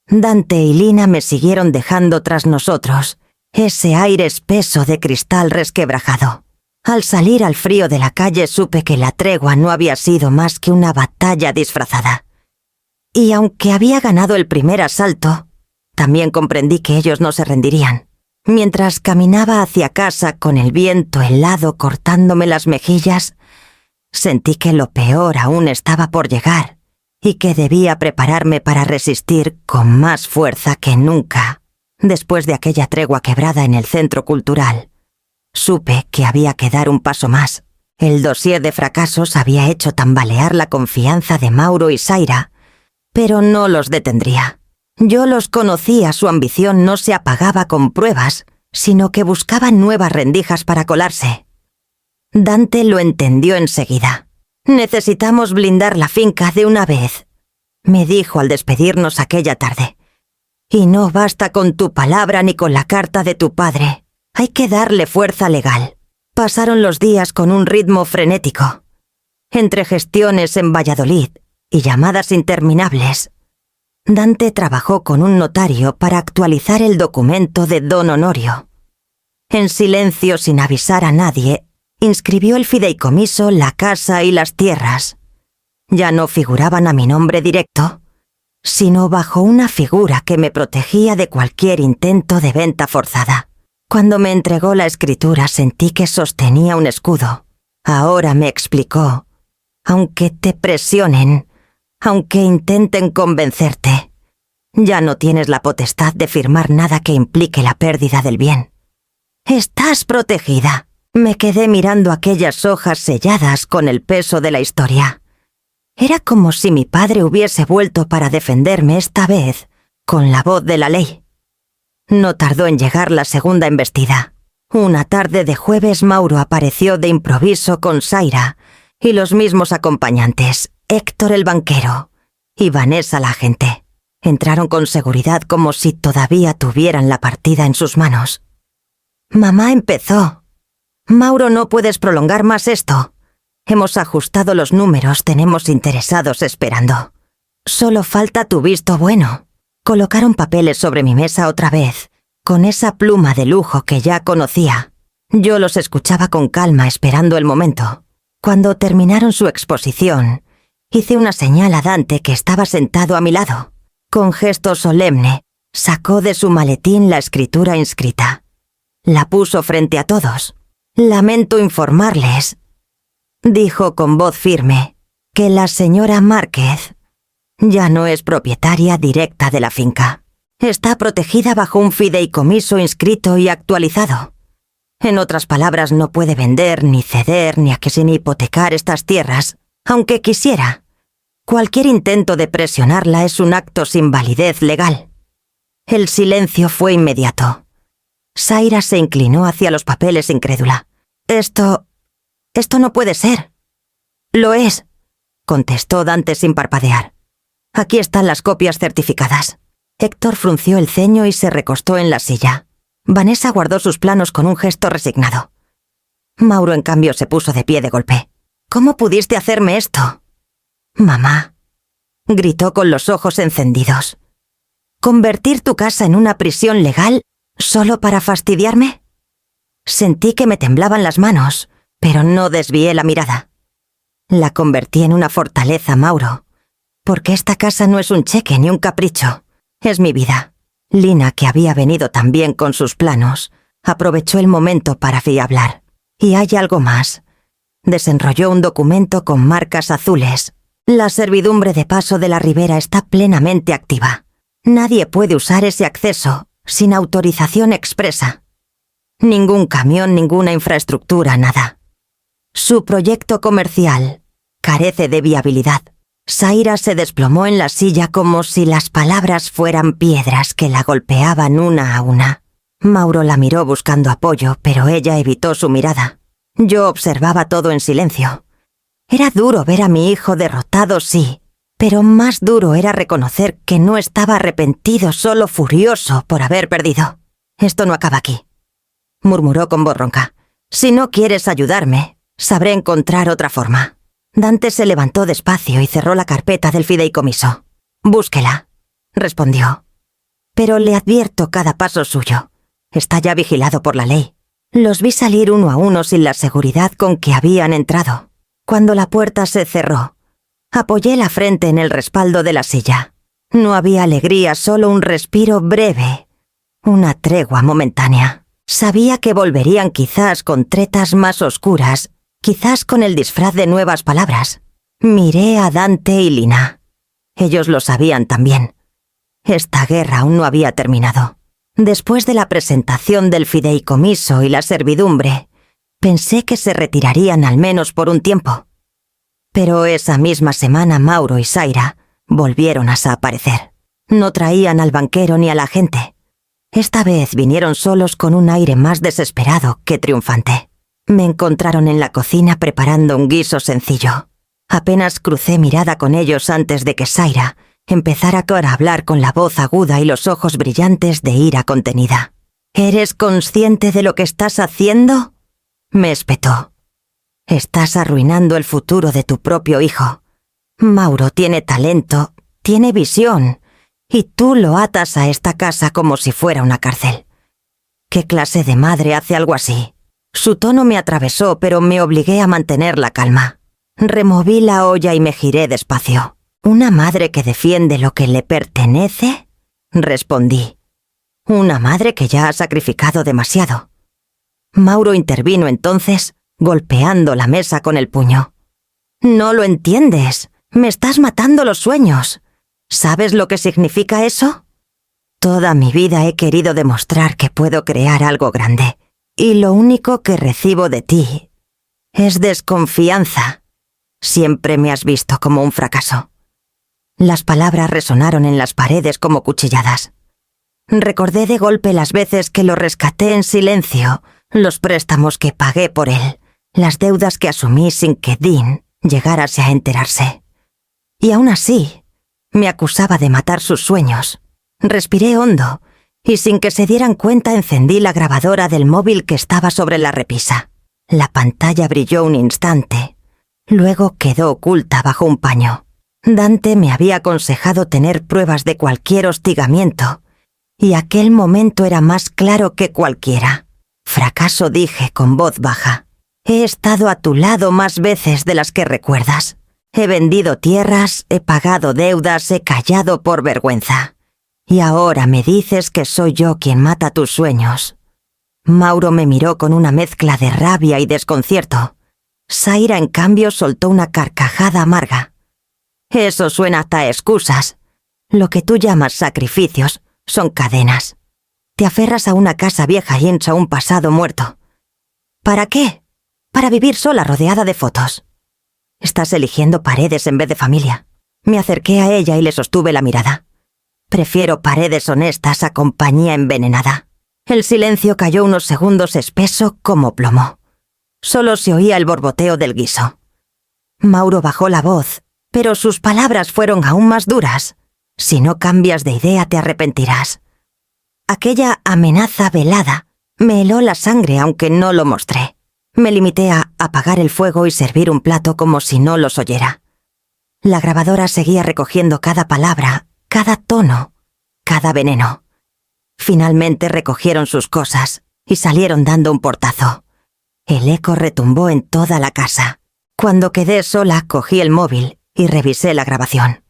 A: Dante y Lina me siguieron dejando tras nosotros ese aire espeso de cristal resquebrajado. Al salir al frío de la calle supe que la tregua no había sido más que una batalla disfrazada. Y aunque había ganado el primer asalto, también comprendí que ellos no se rendirían. Mientras caminaba hacia casa con el viento helado cortándome las mejillas, sentí que lo peor aún estaba por llegar y que debía prepararme para resistir con más fuerza que nunca. Después de aquella tregua quebrada en el centro cultural, supe que había que dar un paso más. El dossier de fracasos había hecho tambalear la confianza de Mauro y Zaira, pero no los detendría. Yo los conocía, su ambición no se apagaba con pruebas, sino que buscaban nuevas rendijas para colarse. Dante lo entendió enseguida. «Necesitamos blindar la finca de una vez», me dijo al despedirnos aquella tarde. «Y no basta con tu palabra ni con la carta de tu padre. Hay que darle fuerza legal». Pasaron los días con un ritmo frenético. Entre gestiones en Valladolid y llamadas interminables, Dante trabajó con un notario para actualizar el documento de don Honorio. En silencio, sin avisar a nadie, inscribió el fideicomiso, la casa y las tierras. Ya no figuraban a mi nombre directo, sino bajo una figura que me protegía de cualquier intento de venta forzada. Cuando me entregó la escritura sentí que sostenía un escudo. Ahora me explicó, aunque te presionen, aunque intenten convencerte, ya no tienes la potestad de firmar nada que implique la pérdida del bien. Estás protegida. Me quedé mirando aquellas hojas selladas con el peso de la historia. Era como si mi padre hubiese vuelto para defenderme esta vez con la voz de la ley. No tardó en llegar la segunda embestida. Una tarde de jueves Mauro apareció de improviso con Zaira y los mismos acompañantes, Héctor el banquero y Vanessa la agente. Entraron con seguridad como si todavía tuvieran la partida en sus manos. Mamá empezó. «Mauro, no puedes prolongar más esto. Hemos ajustado los números, tenemos interesados esperando. Solo falta tu visto bueno». Colocaron papeles sobre mi mesa otra vez, con esa pluma de lujo que ya conocía. Yo los escuchaba con calma, esperando el momento. Cuando terminaron su exposición, hice una señal a Dante que estaba sentado a mi lado. Con gesto solemne, sacó de su maletín la escritura inscrita. La puso frente a todos. Lamento informarles, dijo con voz firme, que la señora Márquez ya no es propietaria directa de la finca. Está protegida bajo un fideicomiso inscrito y actualizado. En otras palabras, no puede vender, ni ceder, ni hipotecar estas tierras, aunque quisiera. Cualquier intento de presionarla es un acto sin validez legal. El silencio fue inmediato. Zaira se inclinó hacia los papeles incrédula. Esto no puede ser. Lo es, contestó Dante sin parpadear. Aquí están las copias certificadas. Héctor frunció el ceño y se recostó en la silla. Vanessa guardó sus planos con un gesto resignado. Mauro, en cambio, se puso de pie de golpe. ¿Cómo pudiste hacerme esto? Mamá, gritó con los ojos encendidos. ¿Convertir tu casa en una prisión legal solo para fastidiarme? Sentí que me temblaban las manos, pero no desvié la mirada. La convertí en una fortaleza, Mauro, porque esta casa no es un cheque ni un capricho. Es mi vida. Lina, que había venido también con sus planos, aprovechó el momento para hablar. Y hay algo más. Desenrolló un documento con marcas azules. La servidumbre de paso de la ribera está plenamente activa. Nadie puede usar ese acceso sin autorización expresa. Ningún camión, ninguna infraestructura, nada. Su proyecto comercial carece de viabilidad. Zaira se desplomó en la silla como si las palabras fueran piedras que la golpeaban una a una. Mauro la miró buscando apoyo, pero ella evitó su mirada. Yo observaba todo en silencio. Era duro ver a mi hijo derrotado, sí, pero más duro era reconocer que no estaba arrepentido, solo furioso por haber perdido. Esto no acaba aquí, murmuró con voz ronca. Si no quieres ayudarme, sabré encontrar otra forma. Dante se levantó despacio y cerró la carpeta del fideicomiso. Búsquela, respondió. Pero le advierto cada paso suyo. Está ya vigilado por la ley. Los vi salir uno a uno sin la seguridad con que habían entrado. Cuando la puerta se cerró, apoyé la frente en el respaldo de la silla. No había alegría, solo un respiro breve, una tregua momentánea. Sabía que volverían quizás con tretas más oscuras, quizás con el disfraz de nuevas palabras. Miré a Dante y Lina. Ellos lo sabían también. Esta guerra aún no había terminado. Después de la presentación del fideicomiso y la servidumbre, pensé que se retirarían al menos por un tiempo. Pero esa misma semana Mauro y Zaira volvieron a desaparecer. No traían al banquero ni a la gente. Esta vez vinieron solos con un aire más desesperado que triunfante. Me encontraron en la cocina preparando un guiso sencillo. Apenas crucé mirada con ellos antes de que Zaira empezara a hablar con la voz aguda y los ojos brillantes de ira contenida. ¿Eres consciente de lo que estás haciendo?, me espetó. Estás arruinando el futuro de tu propio hijo. Mauro tiene talento, tiene visión, y tú lo atas a esta casa como si fuera una cárcel. ¿Qué clase de madre hace algo así? Su tono me atravesó, pero me obligué a mantener la calma. Removí la olla y me giré despacio. ¿Una madre que defiende lo que le pertenece?, respondí. Una madre que ya ha sacrificado demasiado. Mauro intervino entonces, golpeando la mesa con el puño. No lo entiendes. Me estás matando los sueños. ¿Sabes lo que significa eso? Toda mi vida he querido demostrar que puedo crear algo grande. Y lo único que recibo de ti es desconfianza. Siempre me has visto como un fracaso. Las palabras resonaron en las paredes como cuchilladas. Recordé de golpe las veces que lo rescaté en silencio, los préstamos que pagué por él, las deudas que asumí sin que Dean llegárase a enterarse. Y aún así, me acusaba de matar sus sueños. Respiré hondo, y sin que se dieran cuenta encendí la grabadora del móvil que estaba sobre la repisa. La pantalla brilló un instante, luego quedó oculta bajo un paño. Dante me había aconsejado tener pruebas de cualquier hostigamiento, y aquel momento era más claro que cualquiera. Fracaso, dije con voz baja. He estado a tu lado más veces de las que recuerdas. He vendido tierras, he pagado deudas, he callado por vergüenza. Y ahora me dices que soy yo quien mata tus sueños. Mauro me miró con una mezcla de rabia y desconcierto. Zaira, en cambio, soltó una carcajada amarga. Eso suena hasta a excusas. Lo que tú llamas sacrificios son cadenas. Te aferras a una casa vieja y hincha un pasado muerto. ¿Para qué? Para vivir sola rodeada de fotos. Estás eligiendo Paredes en vez de familia. Me acerqué a ella y le sostuve la mirada. Prefiero paredes honestas a compañía envenenada. El silencio cayó unos segundos espeso como plomo. Solo se oía el borboteo del guiso. Mauro bajó la voz, pero sus palabras fueron aún más duras. Si no cambias de idea te arrepentirás. Aquella amenaza velada me heló la sangre aunque no lo mostré. Me limité a apagar el fuego y servir un plato como si no los oyera. La grabadora seguía recogiendo cada palabra, cada tono, cada veneno. Finalmente recogieron sus cosas y salieron dando un portazo. El eco retumbó en toda la casa. Cuando quedé sola, cogí el móvil y revisé la grabación.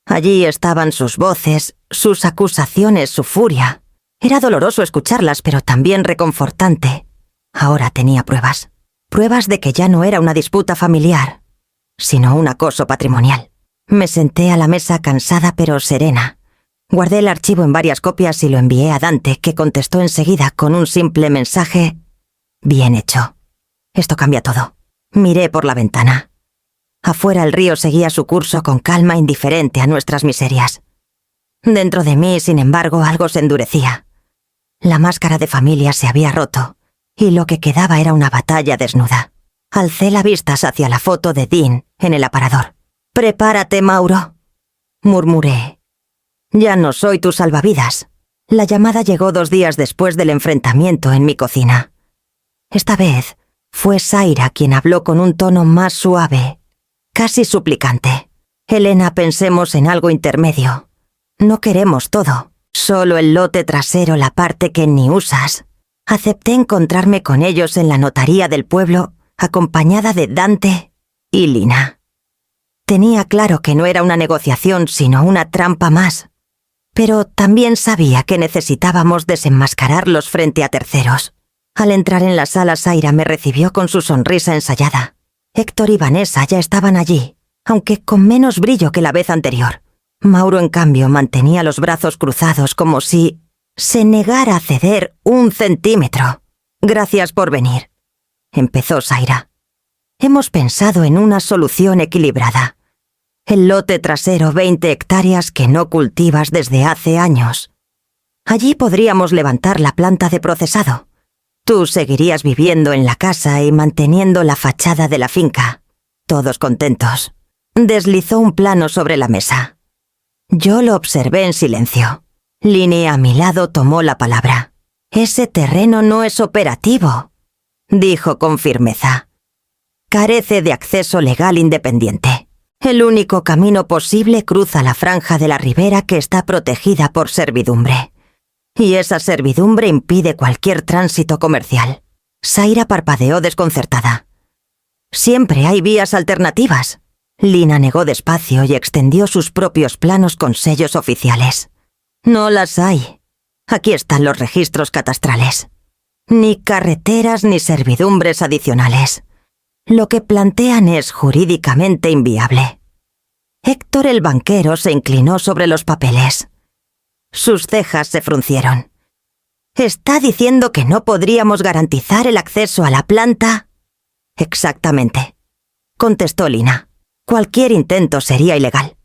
A: Allí estaban sus voces, sus acusaciones, su furia. Era doloroso escucharlas, pero también reconfortante. Ahora tenía pruebas. Pruebas de que ya no era una disputa familiar, sino un acoso patrimonial. Me senté a la mesa cansada pero serena. Guardé el archivo en varias copias y lo envié a Dante, que contestó enseguida con un simple mensaje: «Bien hecho. Esto cambia todo». Miré por la ventana. Afuera el río seguía su curso con calma indiferente a nuestras miserias. Dentro de mí, sin embargo, algo se endurecía. La máscara de familia se había roto, y lo que quedaba era una batalla desnuda. Alcé la vista hacia la foto de Dean en el aparador. «Prepárate, Mauro», murmuré. «Ya no soy tu salvavidas». La llamada llegó 2 días después del enfrentamiento en mi cocina. Esta vez fue Zaira quien habló con un tono más suave, casi suplicante. «Elena, pensemos en algo intermedio. No queremos todo, solo el lote trasero, la parte que ni usas». Acepté encontrarme con ellos en la notaría del pueblo, acompañada de Dante y Lina. Tenía claro que no era una negociación, sino una trampa más. Pero también sabía que necesitábamos desenmascararlos frente a terceros. Al entrar en la sala, Zaira me recibió con su sonrisa ensayada. Héctor y Vanessa ya estaban allí, aunque con menos brillo que la vez anterior. Mauro, en cambio, mantenía los brazos cruzados como si se negara a ceder 1 centímetro. «Gracias por venir», empezó Zaira. «Hemos pensado en una solución equilibrada. El lote trasero, 20 hectáreas que no cultivas desde hace años. Allí podríamos levantar la planta de procesado. Tú seguirías viviendo en la casa y manteniendo la fachada de la finca. Todos contentos». Deslizó un plano sobre la mesa. Yo lo observé en silencio. Lini, a mi lado, tomó la palabra. «Ese terreno no es operativo», dijo con firmeza. «Carece de acceso legal independiente. El único camino posible cruza la franja de la ribera que está protegida por servidumbre. Y esa servidumbre impide cualquier tránsito comercial». Zaira parpadeó desconcertada. «Siempre hay vías alternativas». Lina negó despacio y extendió sus propios planos con sellos oficiales. «No las hay. Aquí están los registros catastrales. Ni carreteras ni servidumbres adicionales. Lo que plantean es jurídicamente inviable». Héctor, el banquero, se inclinó sobre los papeles. Sus cejas se fruncieron. «¿Está diciendo que no podríamos garantizar el acceso a la planta?» «Exactamente», contestó Lina. «Cualquier intento sería ilegal».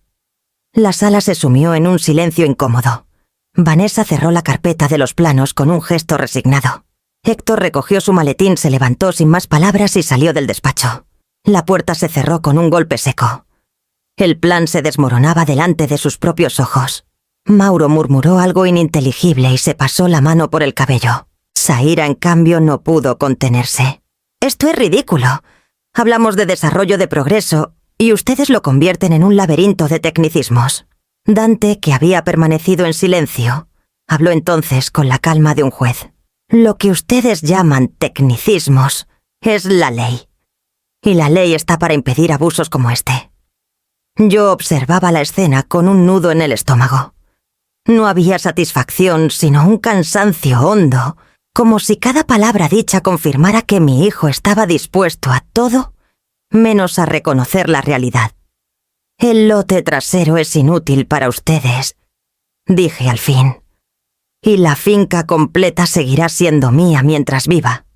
A: La sala se sumió en un silencio incómodo. Vanessa cerró la carpeta de los planos con un gesto resignado. Héctor recogió su maletín, se levantó sin más palabras y salió del despacho. La puerta se cerró con un golpe seco. El plan se desmoronaba delante de sus propios ojos. Mauro murmuró algo ininteligible y se pasó la mano por el cabello. Zaira, en cambio, no pudo contenerse. «Esto es ridículo. Hablamos de desarrollo, de progreso, y ustedes lo convierten en un laberinto de tecnicismos». Dante, que había permanecido en silencio, habló entonces con la calma de un juez. «Lo que ustedes llaman tecnicismos es la ley. Y la ley está para impedir abusos como este». Yo observaba la escena con un nudo en el estómago. No había satisfacción, sino un cansancio hondo, como si cada palabra dicha confirmara que mi hijo estaba dispuesto a todo menos a reconocer la realidad. El lote trasero es inútil para ustedes, dije al fin, y la finca completa seguirá siendo mía mientras viva.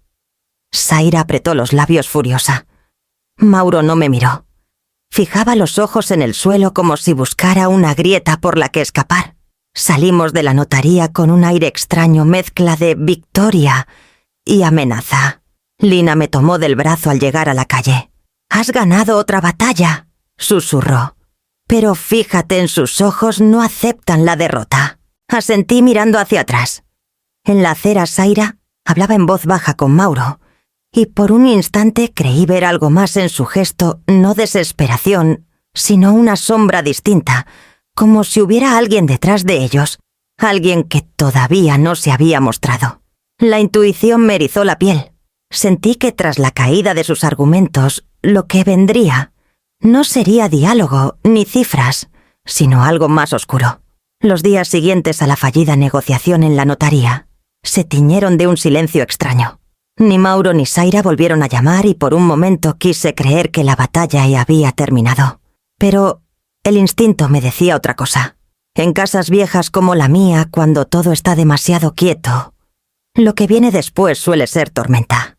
A: Zaira apretó los labios furiosa. Mauro no me miró. Fijaba los ojos en el suelo como si buscara una grieta por la que escapar. Salimos de la notaría con un aire extraño, mezcla de victoria y amenaza. Lina me tomó del brazo al llegar a la calle. «Has ganado otra batalla», susurró. Pero fíjate en sus ojos, no aceptan la derrota. Asentí mirando hacia atrás. En la acera, Zaira hablaba en voz baja con Mauro, y por un instante creí ver algo más en su gesto, no desesperación, sino una sombra distinta, como si hubiera alguien detrás de ellos, alguien que todavía no se había mostrado. La intuición me erizó la piel. Sentí que tras la caída de sus argumentos, lo que vendría no sería diálogo ni cifras, sino algo más oscuro. Los días siguientes a la fallida negociación en la notaría se tiñeron de un silencio extraño. Ni Mauro ni Zaira volvieron a llamar y por un momento quise creer que la batalla ya había terminado. Pero el instinto me decía otra cosa. En casas viejas como la mía, cuando todo está demasiado quieto, lo que viene después suele ser tormenta.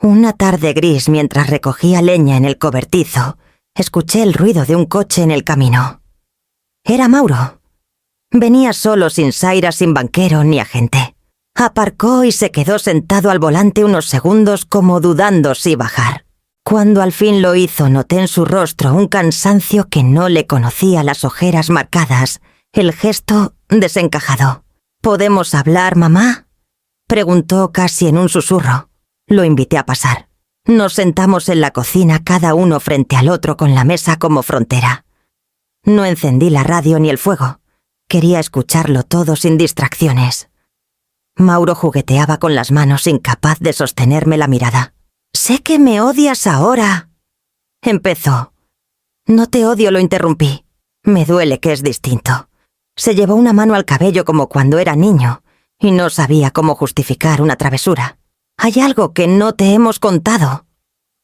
A: Una tarde gris, mientras recogía leña en el cobertizo, escuché el ruido de un coche en el camino. Era Mauro. Venía solo, sin Zaira, sin banquero ni agente. Aparcó y se quedó sentado al volante unos segundos como dudando si bajar. Cuando al fin lo hizo, noté en su rostro un cansancio que no le conocía, las ojeras marcadas, el gesto desencajado. «¿Podemos hablar, mamá?», preguntó casi en un susurro. Lo invité a pasar. Nos sentamos en la cocina, cada uno frente al otro con la mesa como frontera. No encendí la radio ni el fuego. Quería escucharlo todo sin distracciones. Mauro jugueteaba con las manos, incapaz de sostenerme la mirada. «Sé que me odias ahora», empezó. «No te odio», lo interrumpí. «Me duele que es distinto». Se llevó una mano al cabello como cuando era niño y no sabía cómo justificar una travesura. «Hay algo que no te hemos contado.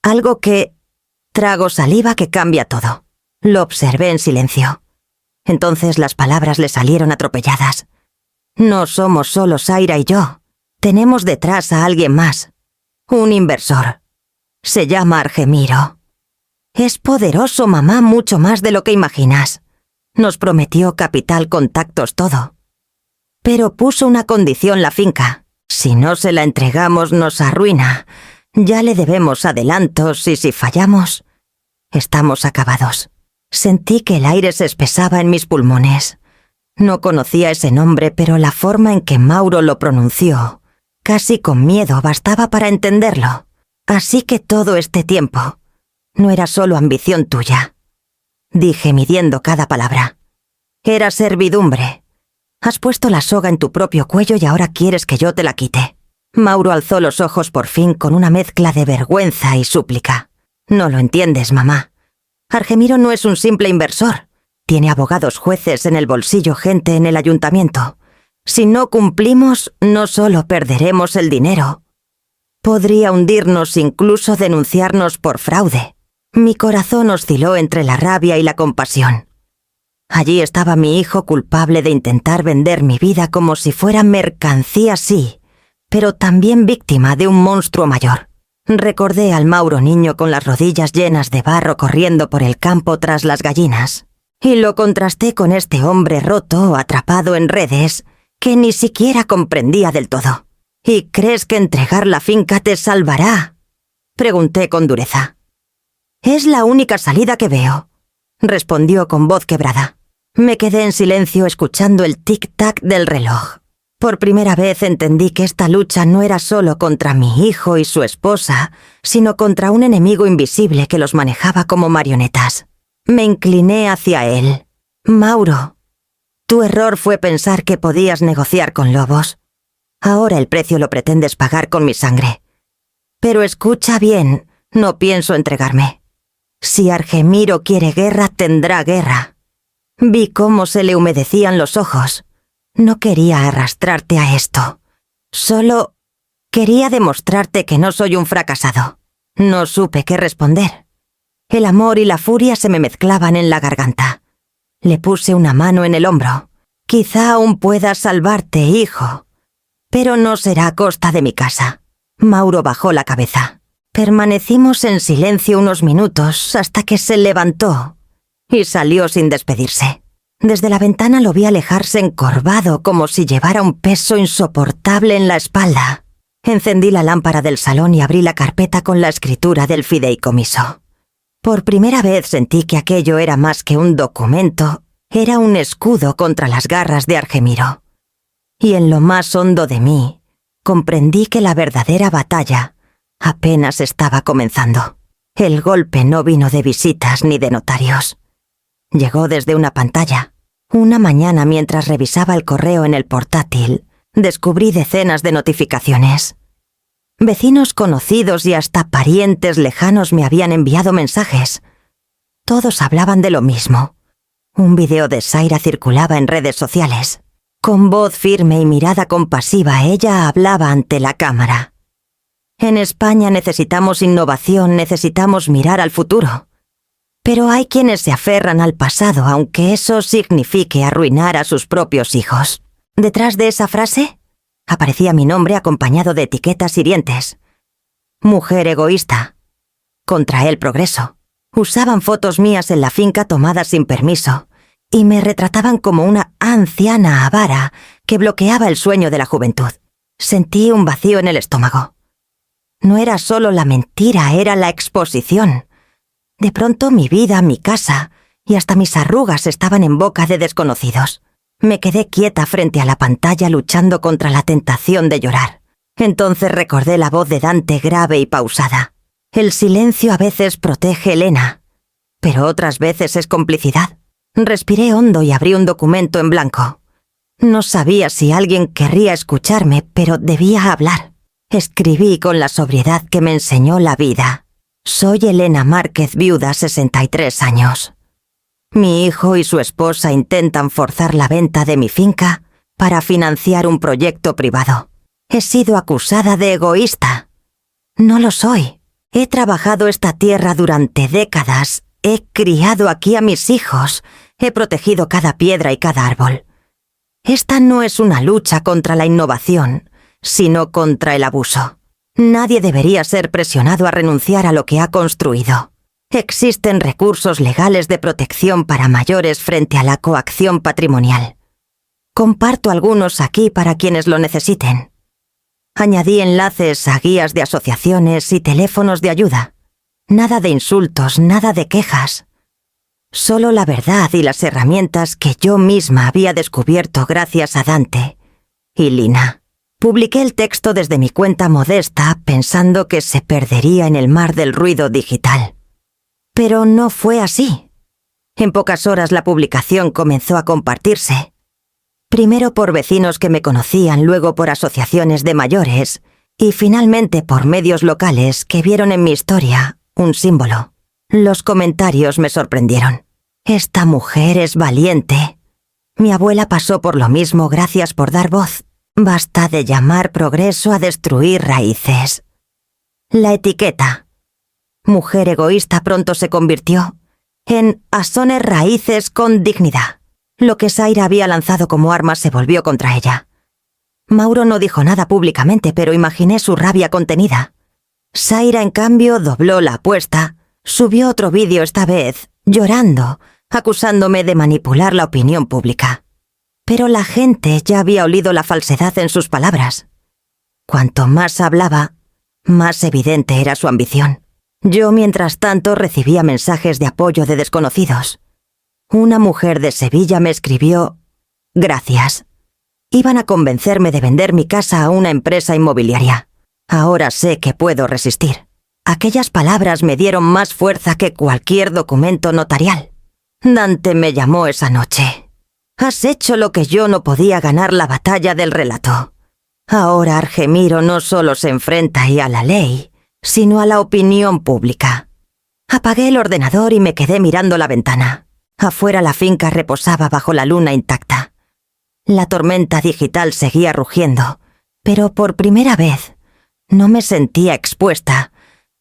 A: Algo que...» Trago saliva que cambia todo. Lo observé en silencio. Entonces las palabras le salieron atropelladas. «No somos solo Zaira y yo. Tenemos detrás a alguien más. Un inversor. Se llama Argemiro. Es poderoso, mamá, mucho más de lo que imaginas. Nos prometió capital, contactos, todo. Pero puso una condición la finca. Si no se la entregamos, nos arruina. Ya le debemos adelantos y si fallamos, estamos acabados». Sentí que el aire se espesaba en mis pulmones. No conocía ese nombre, pero la forma en que Mauro lo pronunció, casi con miedo, bastaba para entenderlo. «Así que todo este tiempo no era solo ambición tuya», dije midiendo cada palabra. «Era servidumbre. Has puesto la soga en tu propio cuello y ahora quieres que yo te la quite». Mauro alzó los ojos por fin con una mezcla de vergüenza y súplica. «No lo entiendes, mamá. Argemiro no es un simple inversor. Tiene abogados, jueces en el bolsillo, gente en el ayuntamiento. Si no cumplimos, no solo perderemos el dinero. Podría hundirnos, incluso denunciarnos por fraude». Mi corazón osciló entre la rabia y la compasión. Allí estaba mi hijo, culpable de intentar vender mi vida como si fuera mercancía, sí, pero también víctima de un monstruo mayor. Recordé al Mauro niño con las rodillas llenas de barro corriendo por el campo tras las gallinas. Y lo contrasté con este hombre roto, atrapado en redes, que ni siquiera comprendía del todo. «¿Y crees que entregar la finca te salvará?», pregunté con dureza. «Es la única salida que veo», respondió con voz quebrada. Me quedé en silencio escuchando el tic-tac del reloj. Por primera vez entendí que esta lucha no era solo contra mi hijo y su esposa, sino contra un enemigo invisible que los manejaba como marionetas. Me incliné hacia él. «Mauro, tu error fue pensar que podías negociar con lobos. Ahora el precio lo pretendes pagar con mi sangre. Pero escucha bien, no pienso entregarme. Si Argemiro quiere guerra, tendrá guerra». Vi cómo se le humedecían los ojos. No quería arrastrarte a esto. Solo Quería demostrarte que no soy un fracasado. No supe qué responder. El amor y la furia se me mezclaban en la garganta. Le puse una mano en el hombro. Quizá aún puedas salvarte, hijo. Pero no será a costa de mi casa. Mauro bajó la cabeza. Permanecimos en silencio unos minutos hasta que se levantó y salió sin despedirse. Desde la ventana lo vi alejarse encorvado como si llevara un peso insoportable en la espalda. Encendí la lámpara del salón y abrí la carpeta con la escritura del fideicomiso. Por primera vez sentí que aquello era más que un documento, era un escudo contra las garras de Argemiro. Y en lo más hondo de mí, comprendí que la verdadera batalla apenas estaba comenzando. El golpe no vino de visitas ni de notarios. Llegó desde una pantalla. Una mañana, mientras revisaba el correo en el portátil, descubrí decenas de notificaciones. Vecinos conocidos y hasta parientes lejanos me habían enviado mensajes. Todos hablaban de lo mismo. Un video de Zaira circulaba en redes sociales. Con voz firme y mirada compasiva, ella hablaba ante la cámara. En España necesitamos innovación, necesitamos mirar al futuro. Pero hay quienes se aferran al pasado, aunque eso signifique arruinar a sus propios hijos. Detrás de esa frase aparecía mi nombre acompañado de etiquetas hirientes. Mujer egoísta. Contra el progreso. Usaban fotos mías en la finca tomadas sin permiso y me retrataban como una anciana avara que bloqueaba el sueño de la juventud. Sentí un vacío en el estómago. No era solo la mentira, era la exposición. De pronto mi vida, mi casa y hasta mis arrugas estaban en boca de desconocidos. Me quedé quieta frente a la pantalla luchando contra la tentación de llorar. Entonces recordé la voz de Dante grave y pausada. El silencio a veces protege Elena, pero otras veces es complicidad. Respiré hondo y abrí un documento en blanco. No sabía si alguien querría escucharme, pero debía hablar. Escribí con la sobriedad que me enseñó la vida. Soy Elena Márquez, viuda, 63 años. Mi hijo y su esposa intentan forzar la venta de mi finca para financiar un proyecto privado. He sido acusada de egoísta. No lo soy. He trabajado esta tierra durante décadas. He criado aquí a mis hijos. He protegido cada piedra y cada árbol. Esta no es una lucha contra la innovación, sino contra el abuso. Nadie debería ser presionado a renunciar a lo que ha construido. Existen recursos legales de protección para mayores frente a la coacción patrimonial. Comparto algunos aquí para quienes lo necesiten. Añadí enlaces a guías de asociaciones y teléfonos de ayuda. Nada de insultos, nada de quejas. Solo la verdad y las herramientas que yo misma había descubierto gracias a Dante y Lina. Publiqué el texto desde mi cuenta modesta pensando que se perdería en el mar del ruido digital. Pero no fue así. En pocas horas la publicación comenzó a compartirse. Primero por vecinos que me conocían, luego por asociaciones de mayores y finalmente por medios locales que vieron en mi historia un símbolo. Los comentarios me sorprendieron. Esta mujer es valiente. Mi abuela pasó por lo mismo, gracias por dar voz. Basta de llamar progreso a destruir raíces. La etiqueta. Mujer egoísta pronto se convirtió en asone raíces con dignidad. Lo que Zaira había lanzado como arma se volvió contra ella. Mauro no dijo nada públicamente, pero imaginé su rabia contenida. Zaira, en cambio, dobló la apuesta, subió otro vídeo esta vez, llorando, acusándome de manipular la opinión pública. Pero la gente ya había olido la falsedad en sus palabras. Cuanto más hablaba, más evidente era su ambición. Yo, mientras tanto, recibía mensajes de apoyo de desconocidos. Una mujer de Sevilla me escribió: «Gracias. Iban a convencerme de vender mi casa a una empresa inmobiliaria. Ahora sé que puedo resistir». Aquellas palabras me dieron más fuerza que cualquier documento notarial. Dante me llamó esa noche. «Has hecho lo que yo no podía, ganar la batalla del relato. Ahora Argemiro no solo se enfrenta a la ley, sino a la opinión pública». Apagué el ordenador y me quedé mirando la ventana. Afuera la finca reposaba bajo la luna intacta. La tormenta digital seguía rugiendo, pero por primera vez No me sentía expuesta,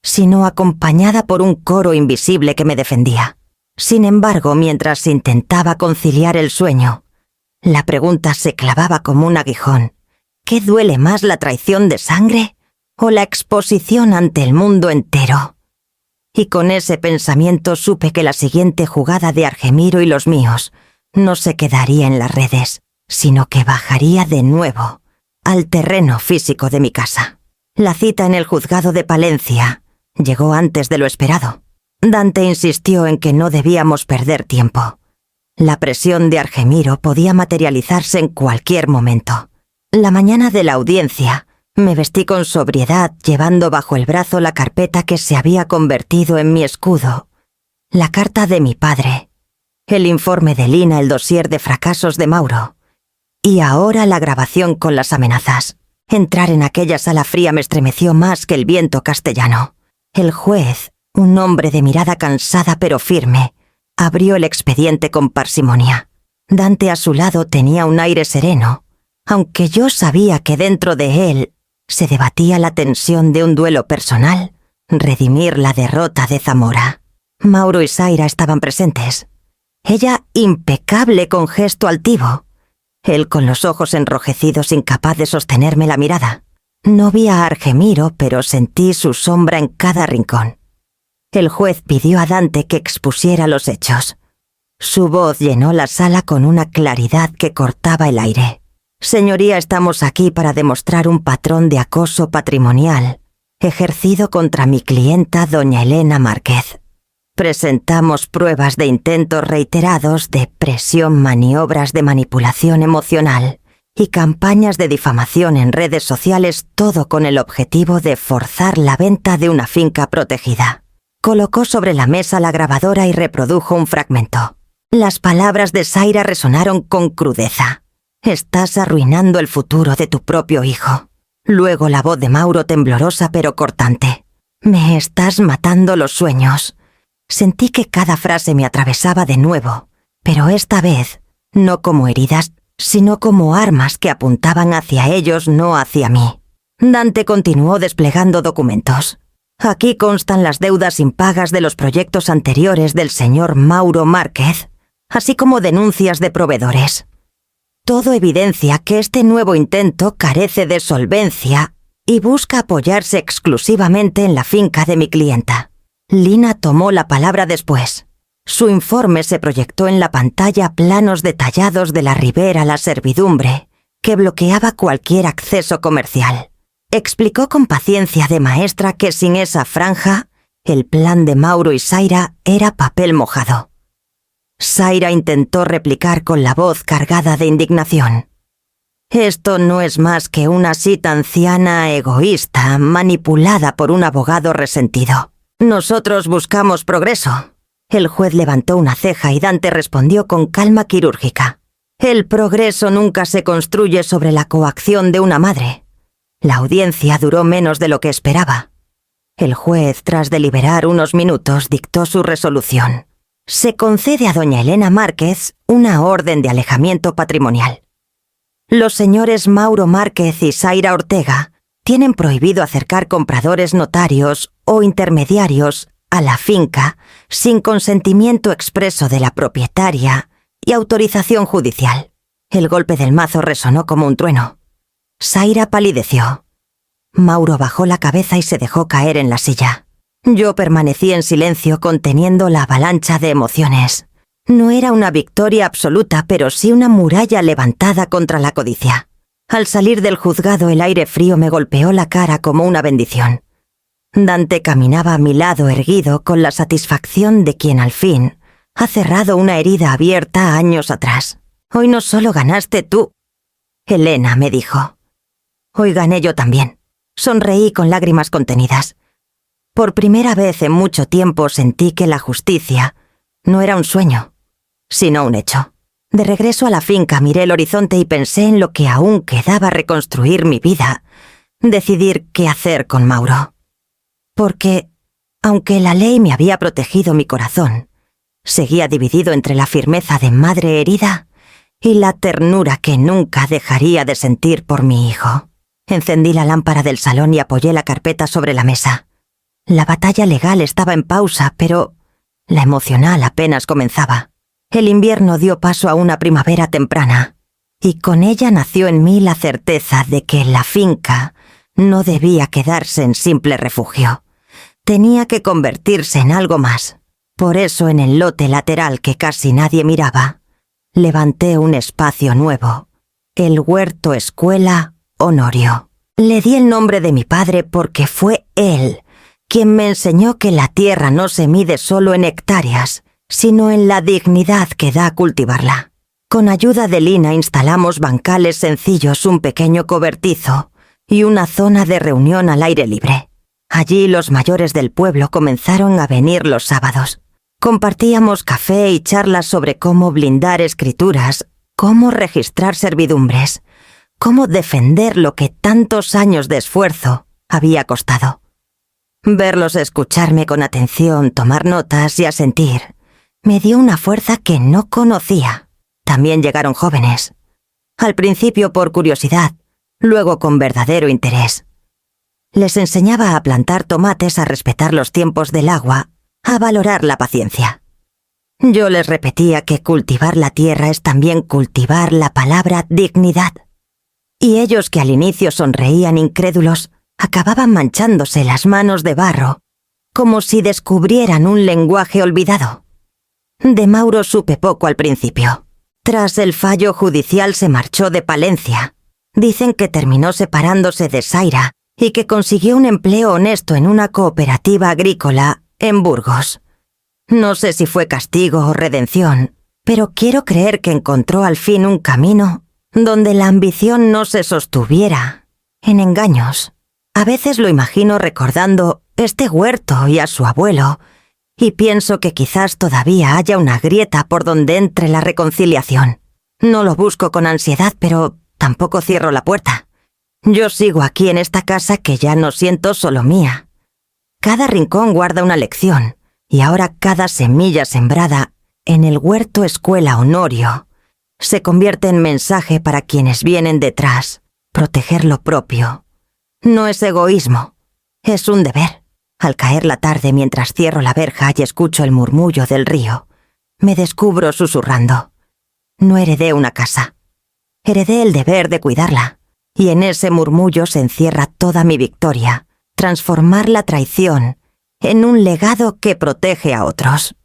A: sino acompañada por un coro invisible que me defendía. Sin embargo, mientras intentaba conciliar el sueño, la pregunta se clavaba como un aguijón. ¿Qué duele más, la traición de sangre o la exposición ante el mundo entero? Y con ese pensamiento supe que la siguiente jugada de Argemiro y los míos no se quedaría en las redes, sino que bajaría de nuevo al terreno físico de mi casa. La cita en el juzgado de Palencia llegó antes de lo esperado. Dante insistió en que no debíamos perder tiempo. La presión de Argemiro podía materializarse en cualquier momento. La mañana de la audiencia, me vestí con sobriedad, llevando bajo el brazo la carpeta que se había convertido en mi escudo, la carta de mi padre, el informe de Lina, el dossier de fracasos de Mauro, y ahora la grabación con las amenazas. Entrar en aquella sala fría me estremeció más que el viento castellano. El juez, un hombre de mirada cansada pero firme, abrió el expediente con parsimonia. Dante a su lado tenía un aire sereno, aunque yo sabía que dentro de él se debatía la tensión de un duelo personal, redimir la derrota de Zamora. Mauro y Zaira estaban presentes. Ella impecable con gesto altivo, él con los ojos enrojecidos, incapaz de sostenerme la mirada. No vi a Argemiro, pero sentí su sombra en cada rincón. El juez pidió a Dante que expusiera los hechos. Su voz llenó la sala con una claridad que cortaba el aire. Señoría, estamos aquí para demostrar un patrón de acoso patrimonial ejercido contra mi clienta doña Elena Márquez. Presentamos pruebas de intentos reiterados de presión, maniobras de manipulación emocional y campañas de difamación en redes sociales, todo con el objetivo de forzar la venta de una finca protegida. Colocó sobre la mesa la grabadora y reprodujo un fragmento. Las palabras de Zaira resonaron con crudeza. Estás arruinando el futuro de tu propio hijo. Luego la voz de Mauro, temblorosa pero cortante. Me estás matando los sueños. Sentí que cada frase me atravesaba de nuevo, pero esta vez no como heridas, sino como armas que apuntaban hacia ellos, no hacia mí. Dante continuó desplegando documentos. Aquí constan las deudas impagas de los proyectos anteriores del señor Mauro Márquez, así como denuncias de proveedores. Todo evidencia que este nuevo intento carece de solvencia y busca apoyarse exclusivamente en la finca de mi clienta. Lina tomó la palabra después. Su informe se proyectó en la pantalla planos detallados de la ribera La Servidumbre, que bloqueaba cualquier acceso comercial. Explicó con paciencia de maestra que sin esa franja, el plan de Mauro y Zaira era papel mojado. Zaira intentó replicar con la voz cargada de indignación. Esto no es más que una cita anciana egoísta, manipulada por un abogado resentido. Nosotros buscamos progreso. El juez levantó una ceja y Dante respondió con calma quirúrgica. El progreso nunca se construye sobre la coacción de una madre. La audiencia duró menos de lo que esperaba. El juez, tras deliberar unos minutos, dictó su resolución. Se concede a doña Elena Márquez una orden de alejamiento patrimonial. Los señores Mauro Márquez y Zaira Ortega tienen prohibido acercar compradores, notarios o intermediarios a la finca sin consentimiento expreso de la propietaria y autorización judicial. El golpe del mazo resonó como un trueno. Zaira palideció. Mauro bajó la cabeza y se dejó caer en la silla. Yo permanecí en silencio, conteniendo la avalancha de emociones. No era una victoria absoluta, pero sí una muralla levantada contra la codicia. Al salir del juzgado, el aire frío me golpeó la cara como una bendición. Dante caminaba a mi lado erguido con la satisfacción de quien al fin ha cerrado una herida abierta años atrás. Hoy no solo ganaste tú, Elena, me dijo. Hoy gané yo también. Sonreí con lágrimas contenidas. Por primera vez en mucho tiempo sentí que la justicia no era un sueño, sino un hecho. De regreso a la finca miré el horizonte y pensé en lo que aún quedaba reconstruir mi vida, decidir qué hacer con Mauro. Porque, aunque la ley me había protegido mi corazón, seguía dividido entre la firmeza de madre herida y la ternura que nunca dejaría de sentir por mi hijo. Encendí la lámpara del salón y apoyé la carpeta sobre la mesa. La batalla legal estaba en pausa, pero la emocional apenas comenzaba. El invierno dio paso a una primavera temprana, y con ella nació en mí la certeza de que la finca no debía quedarse en simple refugio. Tenía que convertirse en algo más. Por eso, en el lote lateral que casi nadie miraba, levanté un espacio nuevo, el huerto escuela Honorio. Le di el nombre de mi padre porque fue él quien me enseñó que la tierra no se mide solo en hectáreas, sino en la dignidad que da cultivarla. Con ayuda de Lina instalamos bancales sencillos, un pequeño cobertizo y una zona de reunión al aire libre. Allí los mayores del pueblo comenzaron a venir los sábados. Compartíamos café y charlas sobre cómo blindar escrituras, cómo registrar servidumbres, cómo defender lo que tantos años de esfuerzo había costado. Verlos escucharme con atención, tomar notas y asentir, me dio una fuerza que no conocía. También llegaron jóvenes. Al principio por curiosidad, luego con verdadero interés. Les enseñaba a plantar tomates, a respetar los tiempos del agua, a valorar la paciencia. Yo les repetía que cultivar la tierra es también cultivar la palabra dignidad. Y ellos, que al inicio sonreían incrédulos, acababan manchándose las manos de barro, como si descubrieran un lenguaje olvidado. De Mauro supe poco al principio. Tras el fallo judicial se marchó de Palencia. Dicen que terminó separándose de Zaira y que consiguió un empleo honesto en una cooperativa agrícola en Burgos. No sé si fue castigo o redención, pero quiero creer que encontró al fin un camino donde la ambición no se sostuviera en engaños. A veces lo imagino recordando este huerto y a su abuelo, y pienso que quizás todavía haya una grieta por donde entre la reconciliación. No lo busco con ansiedad, pero tampoco cierro la puerta. Yo sigo aquí en esta casa que ya no siento solo mía. Cada rincón guarda una lección, y ahora cada semilla sembrada en el huerto escuela Honorio se convierte en mensaje para quienes vienen detrás. Proteger lo propio no es egoísmo, es un deber. Al caer la tarde, mientras cierro la verja y escucho el murmullo del río, me descubro susurrando. No heredé una casa. Heredé el deber de cuidarla, y en ese murmullo se encierra toda mi victoria, transformar la traición en un legado que protege a otros.